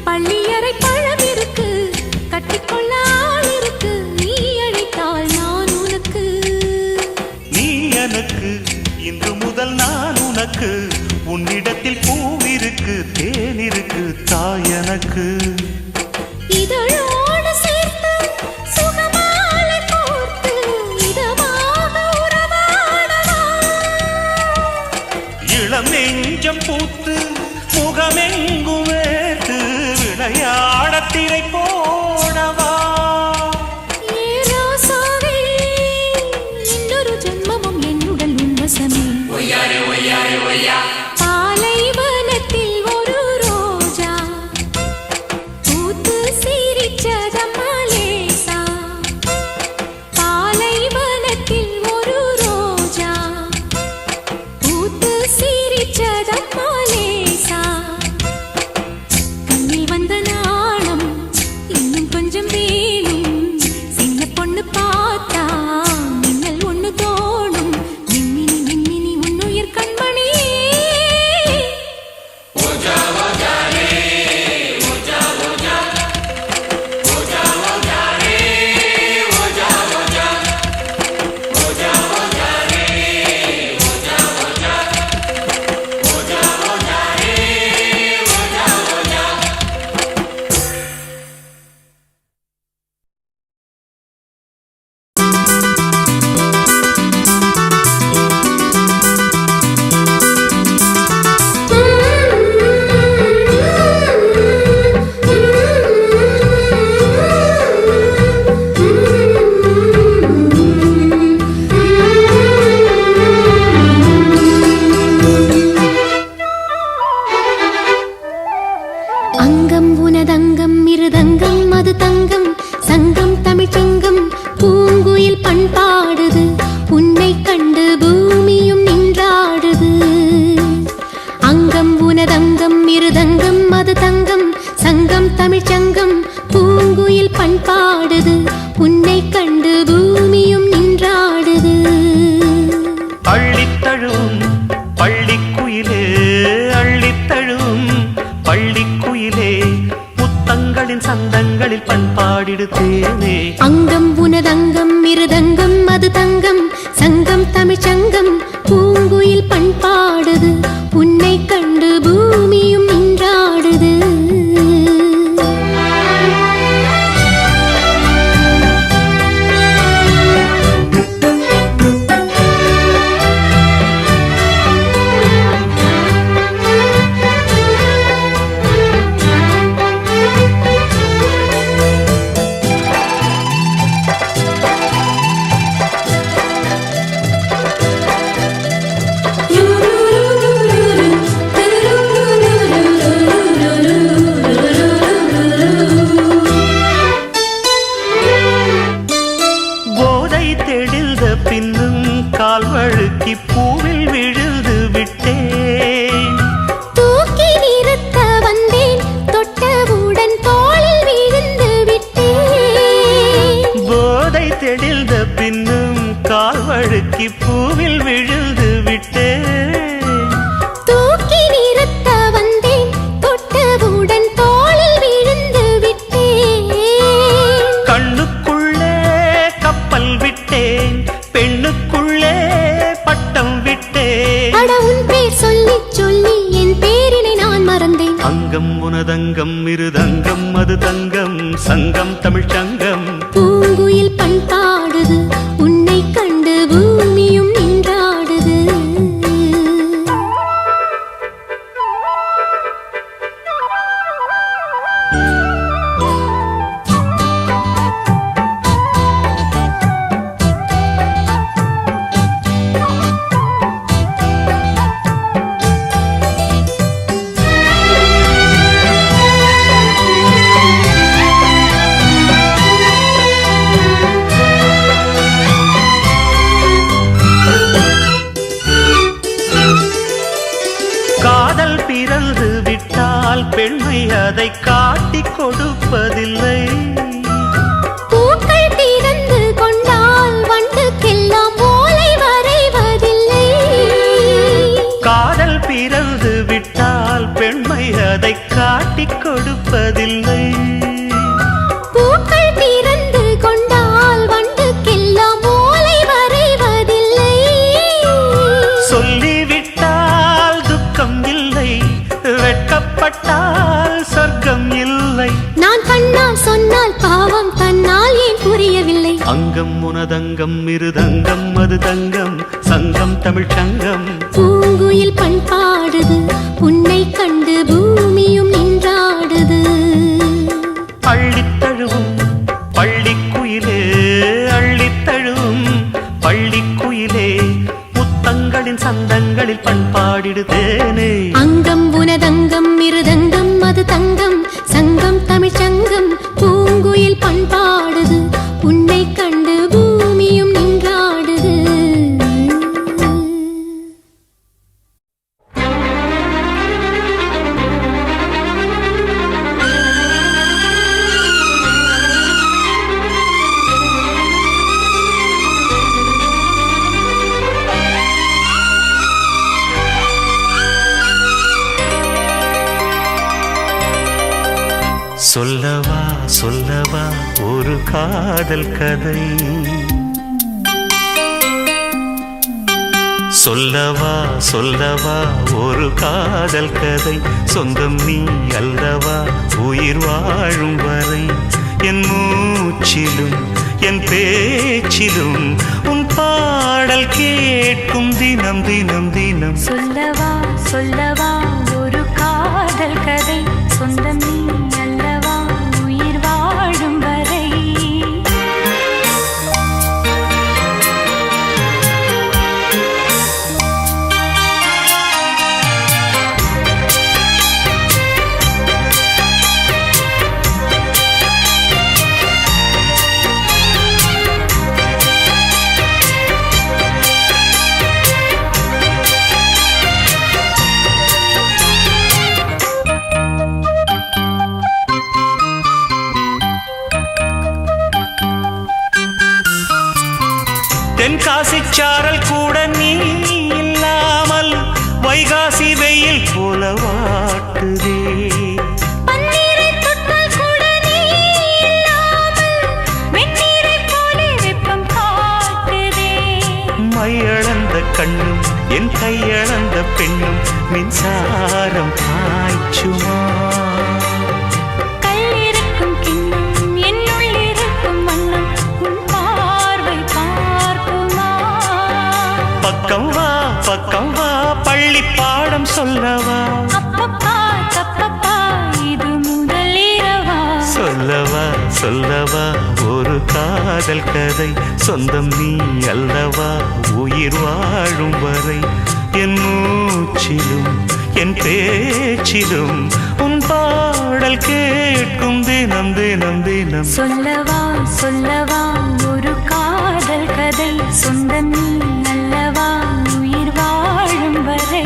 பள்ளியறை பழம் இருக்கு கட்டிக்கொள்ள ஆள் இருக்கு நீ அழைத்தால் நான் உனக்கு. நீ எனக்கு இன்று முதல் நான் உனக்கு உன்னிடத்தில் பூவிருக்கு தேனிருக்கு தாயனக்கு. இதழோடு சேர்த்து சுகமாலை கோர்த்து இதமாக உறவாடவா. இளம் நெஞ்சம் பூத்து முகமெங்கும் வேர்த்து விளையாட திரை போடவா. ஏ ரோசாவே இன்னொரு ஜென்மமும் என்னுடன் உன்வசமே. பாலைவனத்தில் ஒரு ரோஜா பூத்து சிரிச்சதம்மா லேசா. பாலைவனத்தில் ஒரு ரோஜா பூத்து சிரிச்சதம்மா லேசா. கண்ணில் வந்த நாணம் இன்னும் கொஞ்சம் வேணும். சின்ன பொண்ணு பார்த்தா மின்னல் ஒண்ணு தோணும். மின்மினி மின்மினி உன்னுயிர் கண்மணி. அங்கம் உனதங்கம் இருதங்கம் அது தங்கம் சங்கம் தமிழ்ச்சங்கம் பூங்குயில் பண்பாடுது உன்னை கண்டு பூமியும் நின்றாடுது. அங்கம் உனதங்கம் இருதங்கம் அது தங்கம் சங்கம் தமிழ்ச்சங்கம் பூங்குயில் பண்பாடுது உன்னை கண்டு பூமியும் நின்றாடுது. அள்ளித்தழுவும் பள்ளிக்குயிலே அள்ளித்தழுவும் பள்ளிக்குயிலே முத்தங்களின் சந்தங்களில் பண்பாடிடு தேனே. அங்கம் உனதங்கம் இருதங்கம் அது தங்கம் சங்கம் தமிழ்ச்சங்கம் பூங்குயில் பண்பாடுது உன்னை கண்டு பூமியும் நின்றாடுது. உனதங்கம் இருதங்கம் அது தங்கம் சங்கம் தமிழ்ச் சங்கம் பூங்குயில் பண்பாடுது உன்னை கண்டு பூமியும் நின்றாடுது காதல் பிறந்து விட்டால் பெண்மை அதை காட்டிக் கொடுப்பதில்லை பூக்கள் திறந்து கொண்டால் வண்டுக்கெல்லாம் ஓலை வரைவதில்லை காதல் பிறந்து விட்டால் பெண்மை அதை காட்டிக் கொடுப்பதில்லை பூக்கள் திறந்து கொண்டால் வண்டுக்கெல்லாம் ஓலை வரைவதில்லை சொல்லிவிட்டால் துக்கம் இல்லை வெட்கப்பட்டால் சொர்க்கம் இல்லை நான் கண்ணால் சொன்னால் பாவம் தன்னால் ஏன் புரியவில்லை அங்கம் உனதங்கம் இருதங்கம் அது தங்கம் சங்கம் தமிழ்ச் சங்கம் பூங்குயில் பண்பாடுது உன்னை கண்டு பூமியும் நின்றாடுது அள்ளித்தழுவும் பள்ளிக்குயிலே அள்ளித்தழுவும் பள்ளிக்குயிலே முத்தங்களின் சந்தங்களில் பண்பாடிடுதேனே அங்கம் உனதங்கம் இருதங்கம் அது தங்கம் சங்கம் தமிழ்ச் சங்கம் பூங்குயில் பண்பாடுது உன்னை கண்டு பூமியும் நின்றாடுது சொல்லவா சொல்லவா ஒரு காதல் கதை சொல்லவா சொல்லவா ஒரு காதல் கதை சொந்தம் நீ அல்லவா உயிர் வாழும் வரை என் மூச்சிலும் என் பேச்சிலும் உன் பாடல் கேட்கும் தினம் தினம் தினம் சொல்லவா சொல்லவா ஒரு காதல் கதை சொந்தம் நீ அல்லவா உயிர் வாழும் வரை தென்காசி சாரல் கூட நீ இல்லாமல் வைகாசி வெயில் போல வாட்டுதே பன்னீரை தொட்டால் கூட நீ இல்லாமல் வெந்நீரை போலே வெப்பம் காட்டுதே மையளந்த கண்ணும் என் கையளந்த பெண்ணும் மின்சாரம் பாய்ச்சுமா கல்லிருக்கும் கிண்ணம் என்னுள் இருக்கும் வண்ணம் உன் பார்வை பார்க்குமா பக்கம் வா பள்ளி பாடம் சொல்லவா அப்பப்பா தப்பப்பா இது முதல் இரவா சொல்லவா சொல்லவா ஒரு காதல் கதை சொந்தம் நீ அல்லவா உயிர் வாழும் வரை என் மூச்சிலும் என் பேச்சிலும் உன் பாடல் கேட்கும் தினம் தினம் தினம் சொல்லவா சொல்லவா ஒரு காதல் கதை சொந்தம் நீ அல்லவா உயிர் வாழும் வரை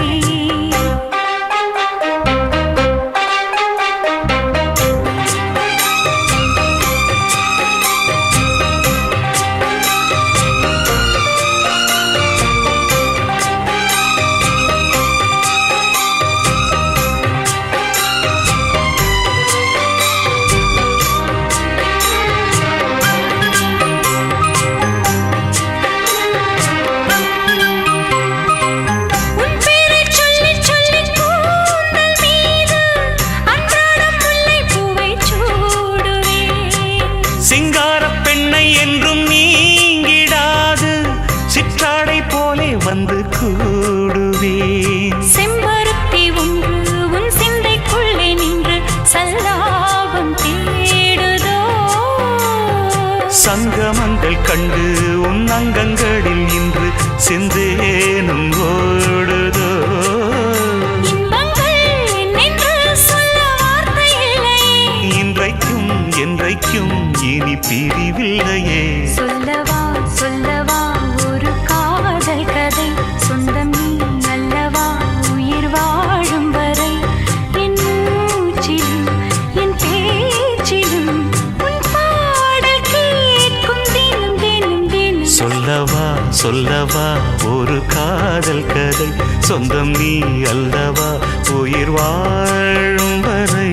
உன் பேரைச் சிந்தேனும் ஓடுதோ இன்பங்கள் என்னென்று சொல்ல வார்த்தை இல்லை. இன்றைக்கும் என்றைக்கும் இனி பிரிவில்லையே சொல்லவா சொல்லவா ஒரு காதல் கதை சொந்தம் நீ அல்லவா உயிர் வாழும் வரை என் மூச்சிலும் என் பேச்சிலும் உன் பாடல் கேட்கும் தினம் தினம் தினம். சொல்லவா சொல்லவா ஒரு காதல் கதை சொந்தம் நீ அல்லவா உயிர் வாழும் வரை.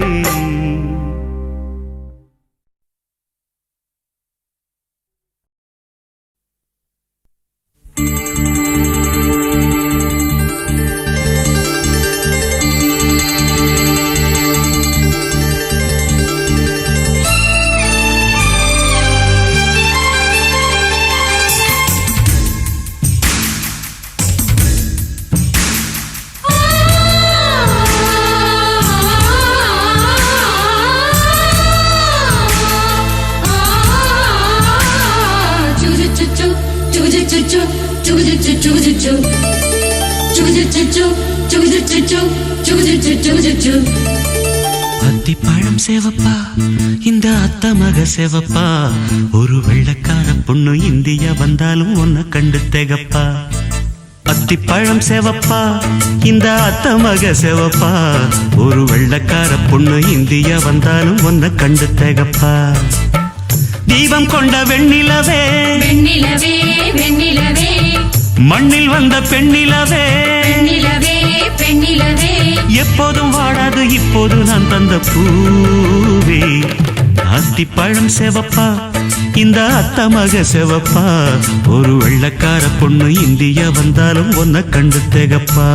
அத்திப்பழம் சேவப்பா இந்த அத்த மக சேவப்பா ஒரு வெள்ளக்கார பொண்ணு இந்தியா வந்தாலும் உன்னை கண்டு திகப்பா. அத்திப்பழம் சேவப்பா இந்த அத்த மக சேவப்பா ஒரு வெள்ளக்கார பொண்ணு இந்தியா வந்தாலும் உன்னை கண்டு திகப்பா. தீபம் கொண்ட வெண்ணிலவே வெண்ணிலவே வெண்ணிலவே மண்ணில் வந்த பெண்ணிலவே பெண்ணிலவே பெண்ணிலவே எப்போதும் வாடாது இப்போது நான் தந்த பூவே. அத்திப்பழம் சேவப்பா இந்த அத்த மக சேவப்பா ஒரு வெள்ளக்கார பொண்ணு இந்தியா வந்தாலும் உன்னை கண்டு திகப்பா.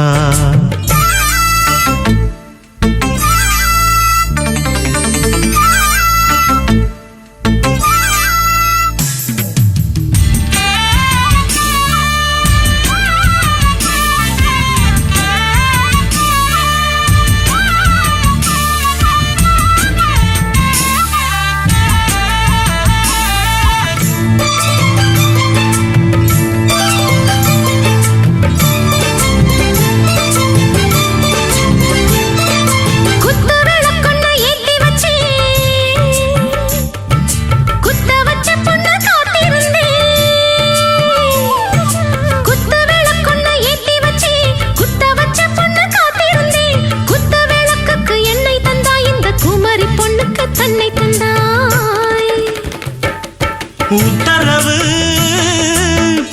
உத்தரவு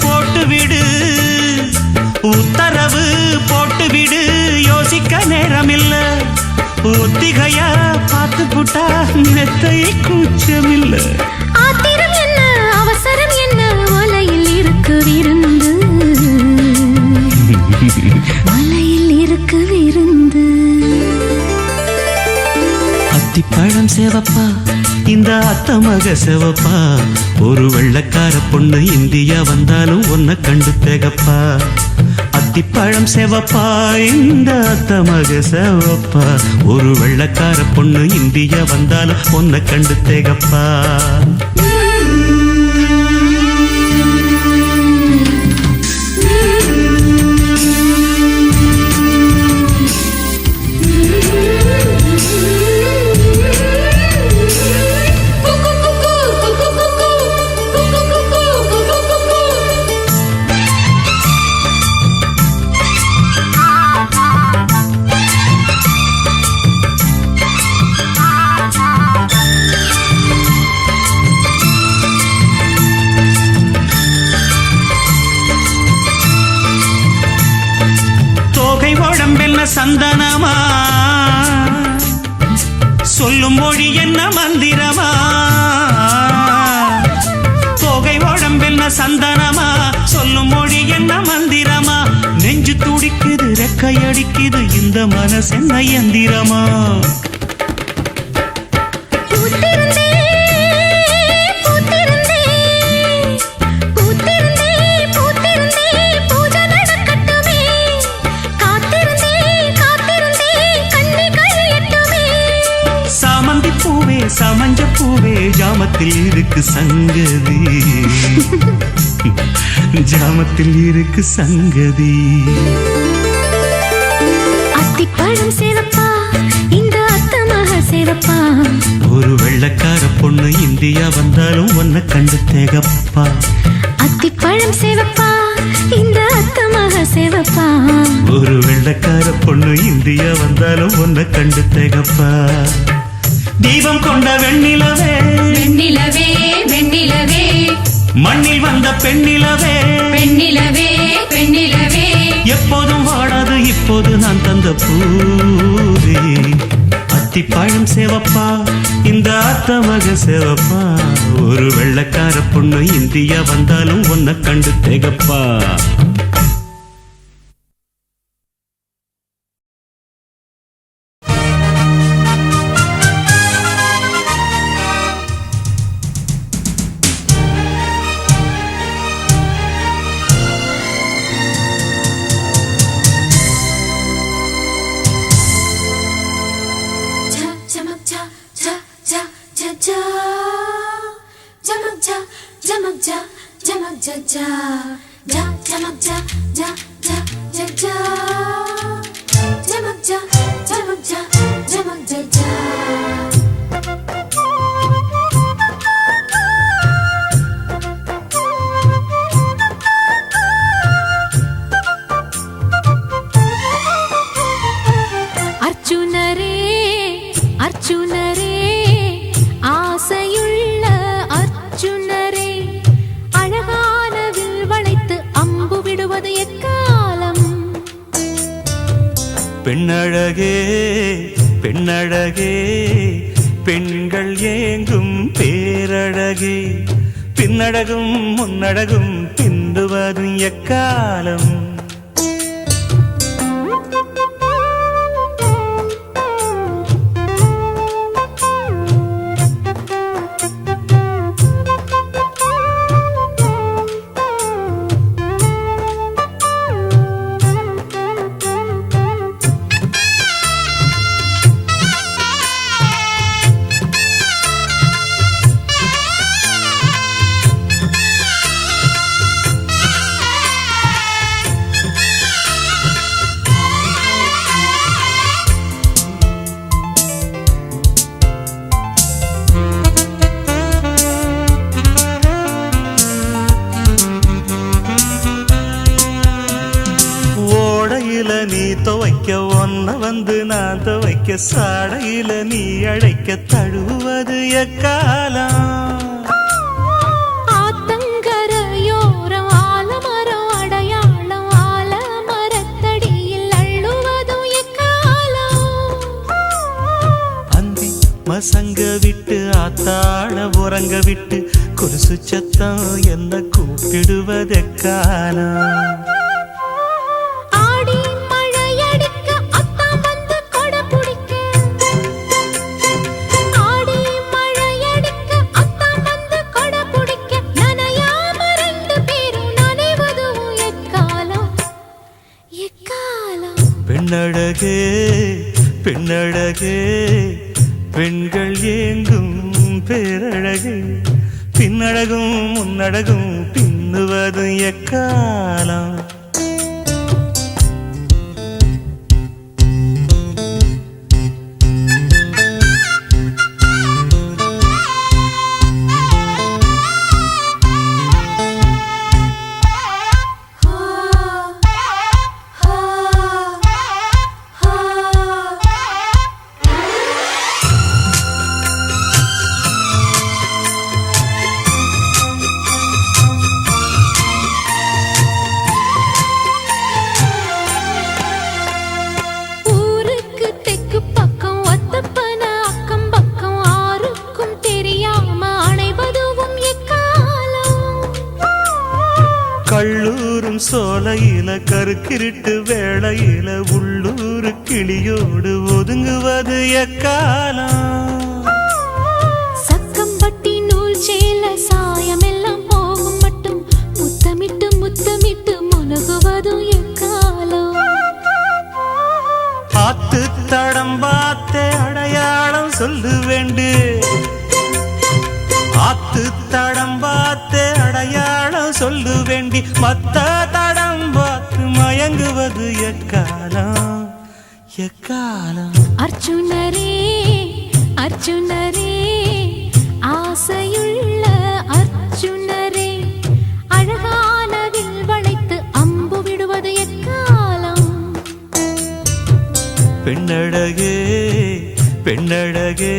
போட்டுவிடு உத்தரவு போட்டுவிடு யோசிக்க நேரமில்ல ஒத்திகையா பார்த்து புட்டா மெத்தை கூச்சமில்ல. ஆத்திரம் என்ன அவசரம் என்ன மலையில் இருக்கு விருந்து மலையில் இருக்கு விருந்து. அத்திப்பழம் சேவப்பா இந்த அத்த மக சேவப்பா ஒரு வெள்ளக்கார பொண்ணு இந்தியா வந்தாலும் உன்னை கண்டு திகப்பா. அத்திப்பழம் சேவப்பா இந்த அத்த மக சேவப்பா ஒரு வெள்ளக்கார பொண்ணு இந்தியா வந்தாலும் உன்னை கண்டு திகப்பா. சந்தனமா சொல்லும் மொழி என்ன மந்திரமா தோகை உடம்பென்ன சந்தனமா சொல்லும் மொழி என்ன மந்திரமா நெஞ்சு துடிக்குது ரெக்கையடிக்குது இந்த மனசென்ன எந்திரமா. சமஞ்ச பூவே ஜாமத்தில் இருக்கு சங்கதி ஜாமத்தில் இருக்கு சங்கதி. அத்திப்பழம் சேவப்பா இந்த அத்தமாக சேவப்பா, ஒரு வெள்ளக்கார பொண்ணு இந்தியா வந்தாலும் ஒன்ன கண்டு தேகப்பா. அத்திப்பழம் சேவப்பா இந்த அத்தமாக சேவப்பா, ஒரு வெள்ளக்கார பொண்ணு இந்தியா வந்தாலும் ஒன்ன கண்டு தேகப்பா. தீபம் கொண்ட வெண்ணிலவே வெண்ணிலவே வெண்ணிலவே, மண்ணில் வந்த பெண்ணிலவே பெண்ணிலவே பெண்ணிலவே, எப்போதும் வாடாது இப்போது நான் தந்த பூவே. அத்திப்பழம் சேவப்பா இந்த அத்தமக சேவப்பா, ஒரு வெள்ளக்கார பொண்ணு இந்தியா வந்தாலும் ஒன்ன கண்டு தேகப்பா. அர்ஜுனரே அர்ஜுனரே, ஆசையுள்ள அர்ஜுனரே, அழகான வில் வளைத்து அம்பு விடுவது எக்காலம்? பெண்ணழகே பெண்ணழகே, பெண்கள் ஏங்கும் பேரழகே, பின்னழகும் முன்னழகும் பின்னுவதும் எக்காலம்? நீ துவைக்க ஒன்ன வந்து நான் துவைக்க, சாடையில நீ அழைக்க தழுவது எக்காலம்? ஆத்தங்கரையோரம் ஆலமரம் அடையாளம், ஆலமரத்தடியில் அள்ளுவதும் எக்காலம்? அந்தி மசங்க விட்டு ஆத்தாள உறங்க விட்டு கொலுசு சத்தம் என்ன கூப்பிடுவதெக்காலம்? பெண்ணழகே பெண்ணழகே, பெண்கள் ஏங்கும் பேரழகே, பின்னழகும் முன்னழகும் பின்னுவதும் எக்காலம்? கள்ளூரும் சோலையில கருக்கிருட்டு வேளையில உள்ளூர் கிளியோடு ஒதுங்குவது எக்காலம்? சக்கம்பட்டி நூல் சேல சாயமெல்லாம் போகும் மட்டும் முத்தமிட்டு முத்தமிட்டு முனகுவதும் எக்காலம்? பார்த்து தடம் பார்த்தே அடையாளம் சொல்லு வேண்டு, பார்த்து தடம் பார்த்தே அடையாளம் நான் சொல்லு வேண்டி மத்த தடம் பார்த்து மயங்குவது எக்காலம் எக்காலம். அர்ஜுனரே அர்ஜுனரே ஆசையுள்ள அர்ஜுனரே அழகான வில் வளைத்து அம்பு விடுவது எக்காலம். பெண்ணழகே பெண்ணழகே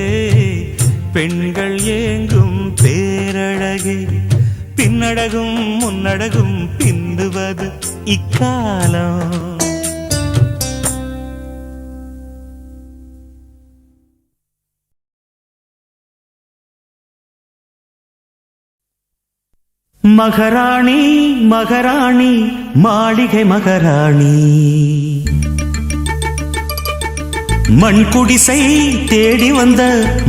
பெண்கள் ஏங்கும் பேரழகே பின்னழகும் முன்னழகும் பிந்துவது இக்காலம். மகாராணி மகாராணி மாளிகை மகாராணி மண்குடிசை தேடி வந்த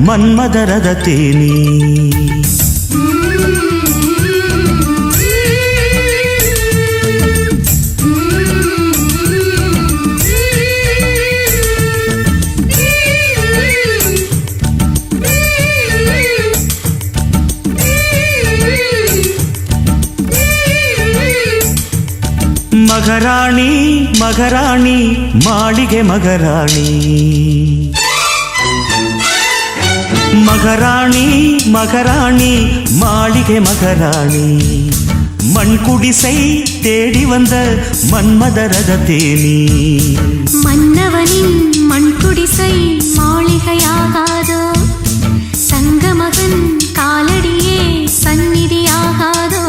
மன்மதரத தேனி. மகாராணி மகாராணி மாளிகை மகாராணி மகாராணி மகாராணி மாளிகை மகாராணி மண்குடிசை தேடி வந்த மன்மதரத தேனி. மன்னவனின் மண்குடிசை மாளிகையாகாதோ சங்கமகன் காலடியே சந்நிதியாகாதோ.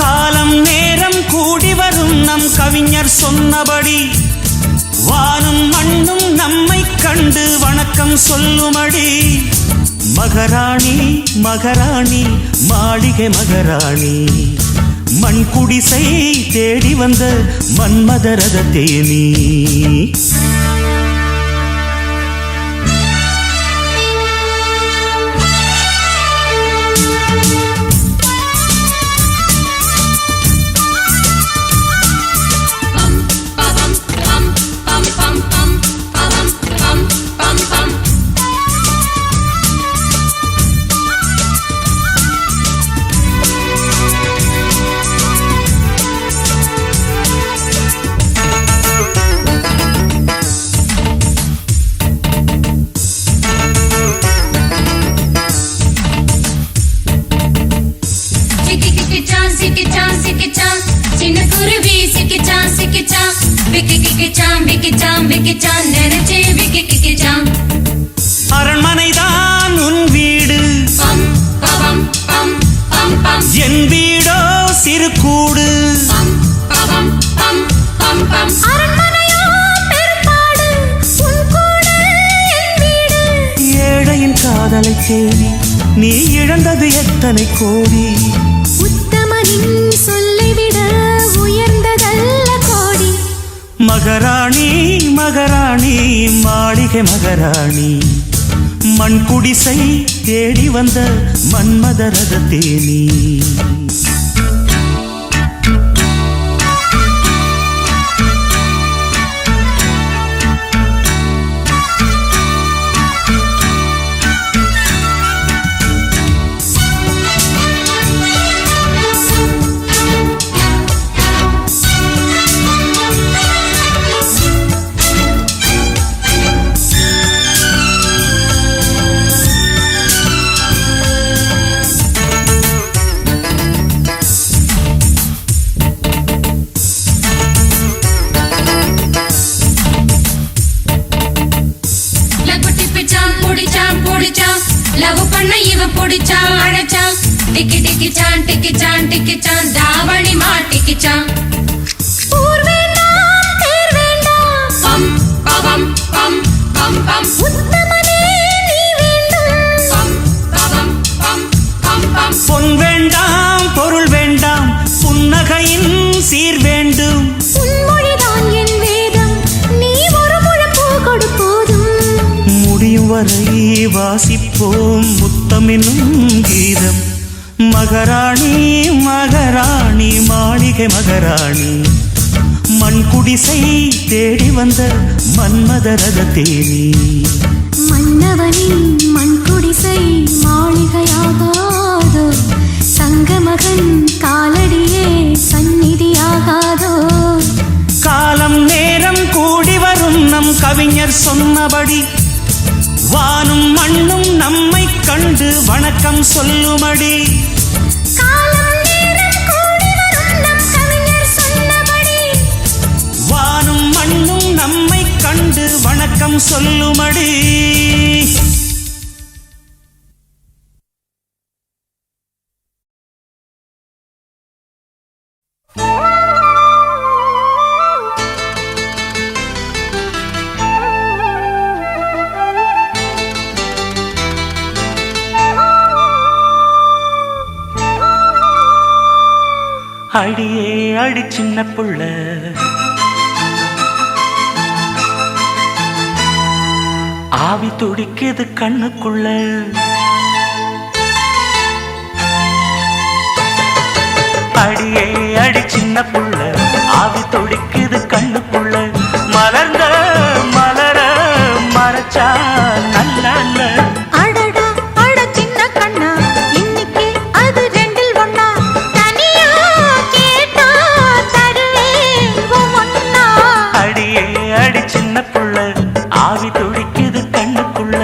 காலம் நேரம் கூடி வரும் நம் கவிஞர் சொன்னபடி வானும் மண்ணும் நம்மை கண்டு வணக்கம் சொல்லுமடி. மகாராணி மகாராணி மாளிகை மகாராணி மண்குடிசை தேடி வந்த மன்மதரத தேனி. அரண்மனைதான் உன் வீடு என் வீடோ சிறு கூடு. ஏழையின் காதலை தேடி நீ இழந்தது எத்தனை கோடி. உத்தமனின் சொல்லிவிட உயர்ந்ததல்ல கோடி. மகாராணி மகாராணி மாளிகை மகாராணி மண்குடிசை தேடி வந்த மன்மதரத தேனி. லவ் பண்ண இவன் பிடிச்சான் அழைச்சான் டிக்கி டிக்கி சான் டிக்கி சான் டிக்கி சான் தாவணி மாட்டிக்கிச்சான். ஊர் வேண்டாம் தேர் வேண்டாம் பம் பவம் பம் பம் பம் உத்தமனே நீ வேண்டும். பம் பவம் பம் பம் பம் பொன் வேண்டாம் பொருள் வேண்டாம் புன்னகையின் சீர் வேண்டும். உன்மொழிதான் என் வேதம் நீ ஒரு முழப்பூ கொடுப்போதும். முடியும் வரை வாசிப்போம் முத்தமெனும் கீதம். மகாராணி மகாராணி மாளிகை மகாராணி மண்குடிசை தேடி வந்த மன்மதரத தேனி. மன்னவனின் மண்குடிசை மாளிகையாகாதோ தங்கமகன் காலடியே சந்நிதியாகாதோ காலம் நேரம் கூடி வரும் நம் கவிஞர் சொன்னபடி வானும் மண்ணும் நம்மை கண்டு வணக்கம் சொல்லுமடி காலம் நேரம் கூடி வரும் நம் கவிஞர் சொன்னபடி வானும் மண்ணும் நம்மை கண்டு வணக்கம் சொல்லுமடி அடியே அடி சின்ன புள்ள ஆவி துடிக்குது கண்ணுக்குள்ள அடியே அடி சின்ன புள்ள ஆவி துடிக்குது கண்ணுக்குள்ள மலர்ந்த மலர மறைச்சா நல்ல அடடா அட சின்ன கண்ணா இன்னைக்கு அது ரெண்டில் ஒண்ணா தனியா கேட்டா தருவேன் ஒண்ணா அடியே அடி சின்ன புள்ள ஆவி துடிக்குது கண்ணுக்குள்ள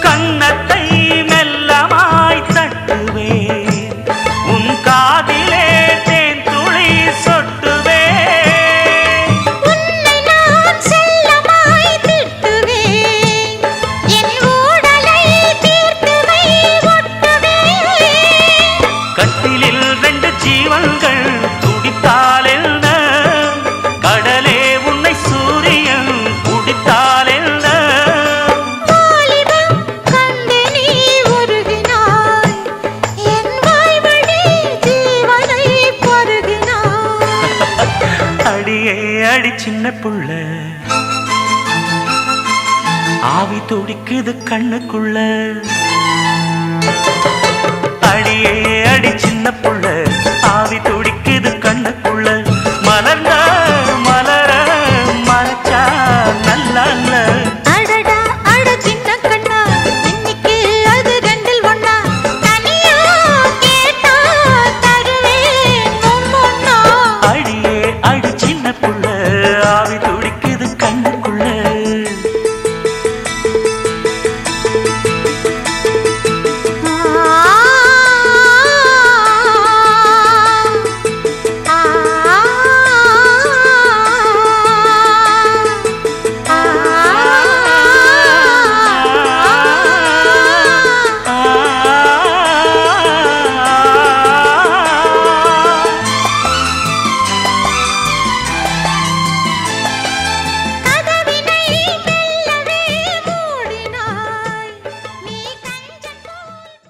கன்னத்தை மெல்லமாய் தட்டுவேன் உன் காதிலே தேன் துளி சொட்டுவேன் உன்னை நான் செல்லமாய் திட்டுவேன் என் ஊடலை தீர்த்துவை ஒட்டுவேன் கட்டிலில் ரெண்டு ஜீவன்கள் துடித்தால் என்ன கடலே உன்னை சூரியன் குடித்தால் என்ன வாலிபம் கண்டு நீ உருகினாய் என் வாய்வழி ஜீவனை பருகினாய் அடியே அடி சின்ன புள்ள ஆவி துடிக்குது கண்ணுக்குள்ள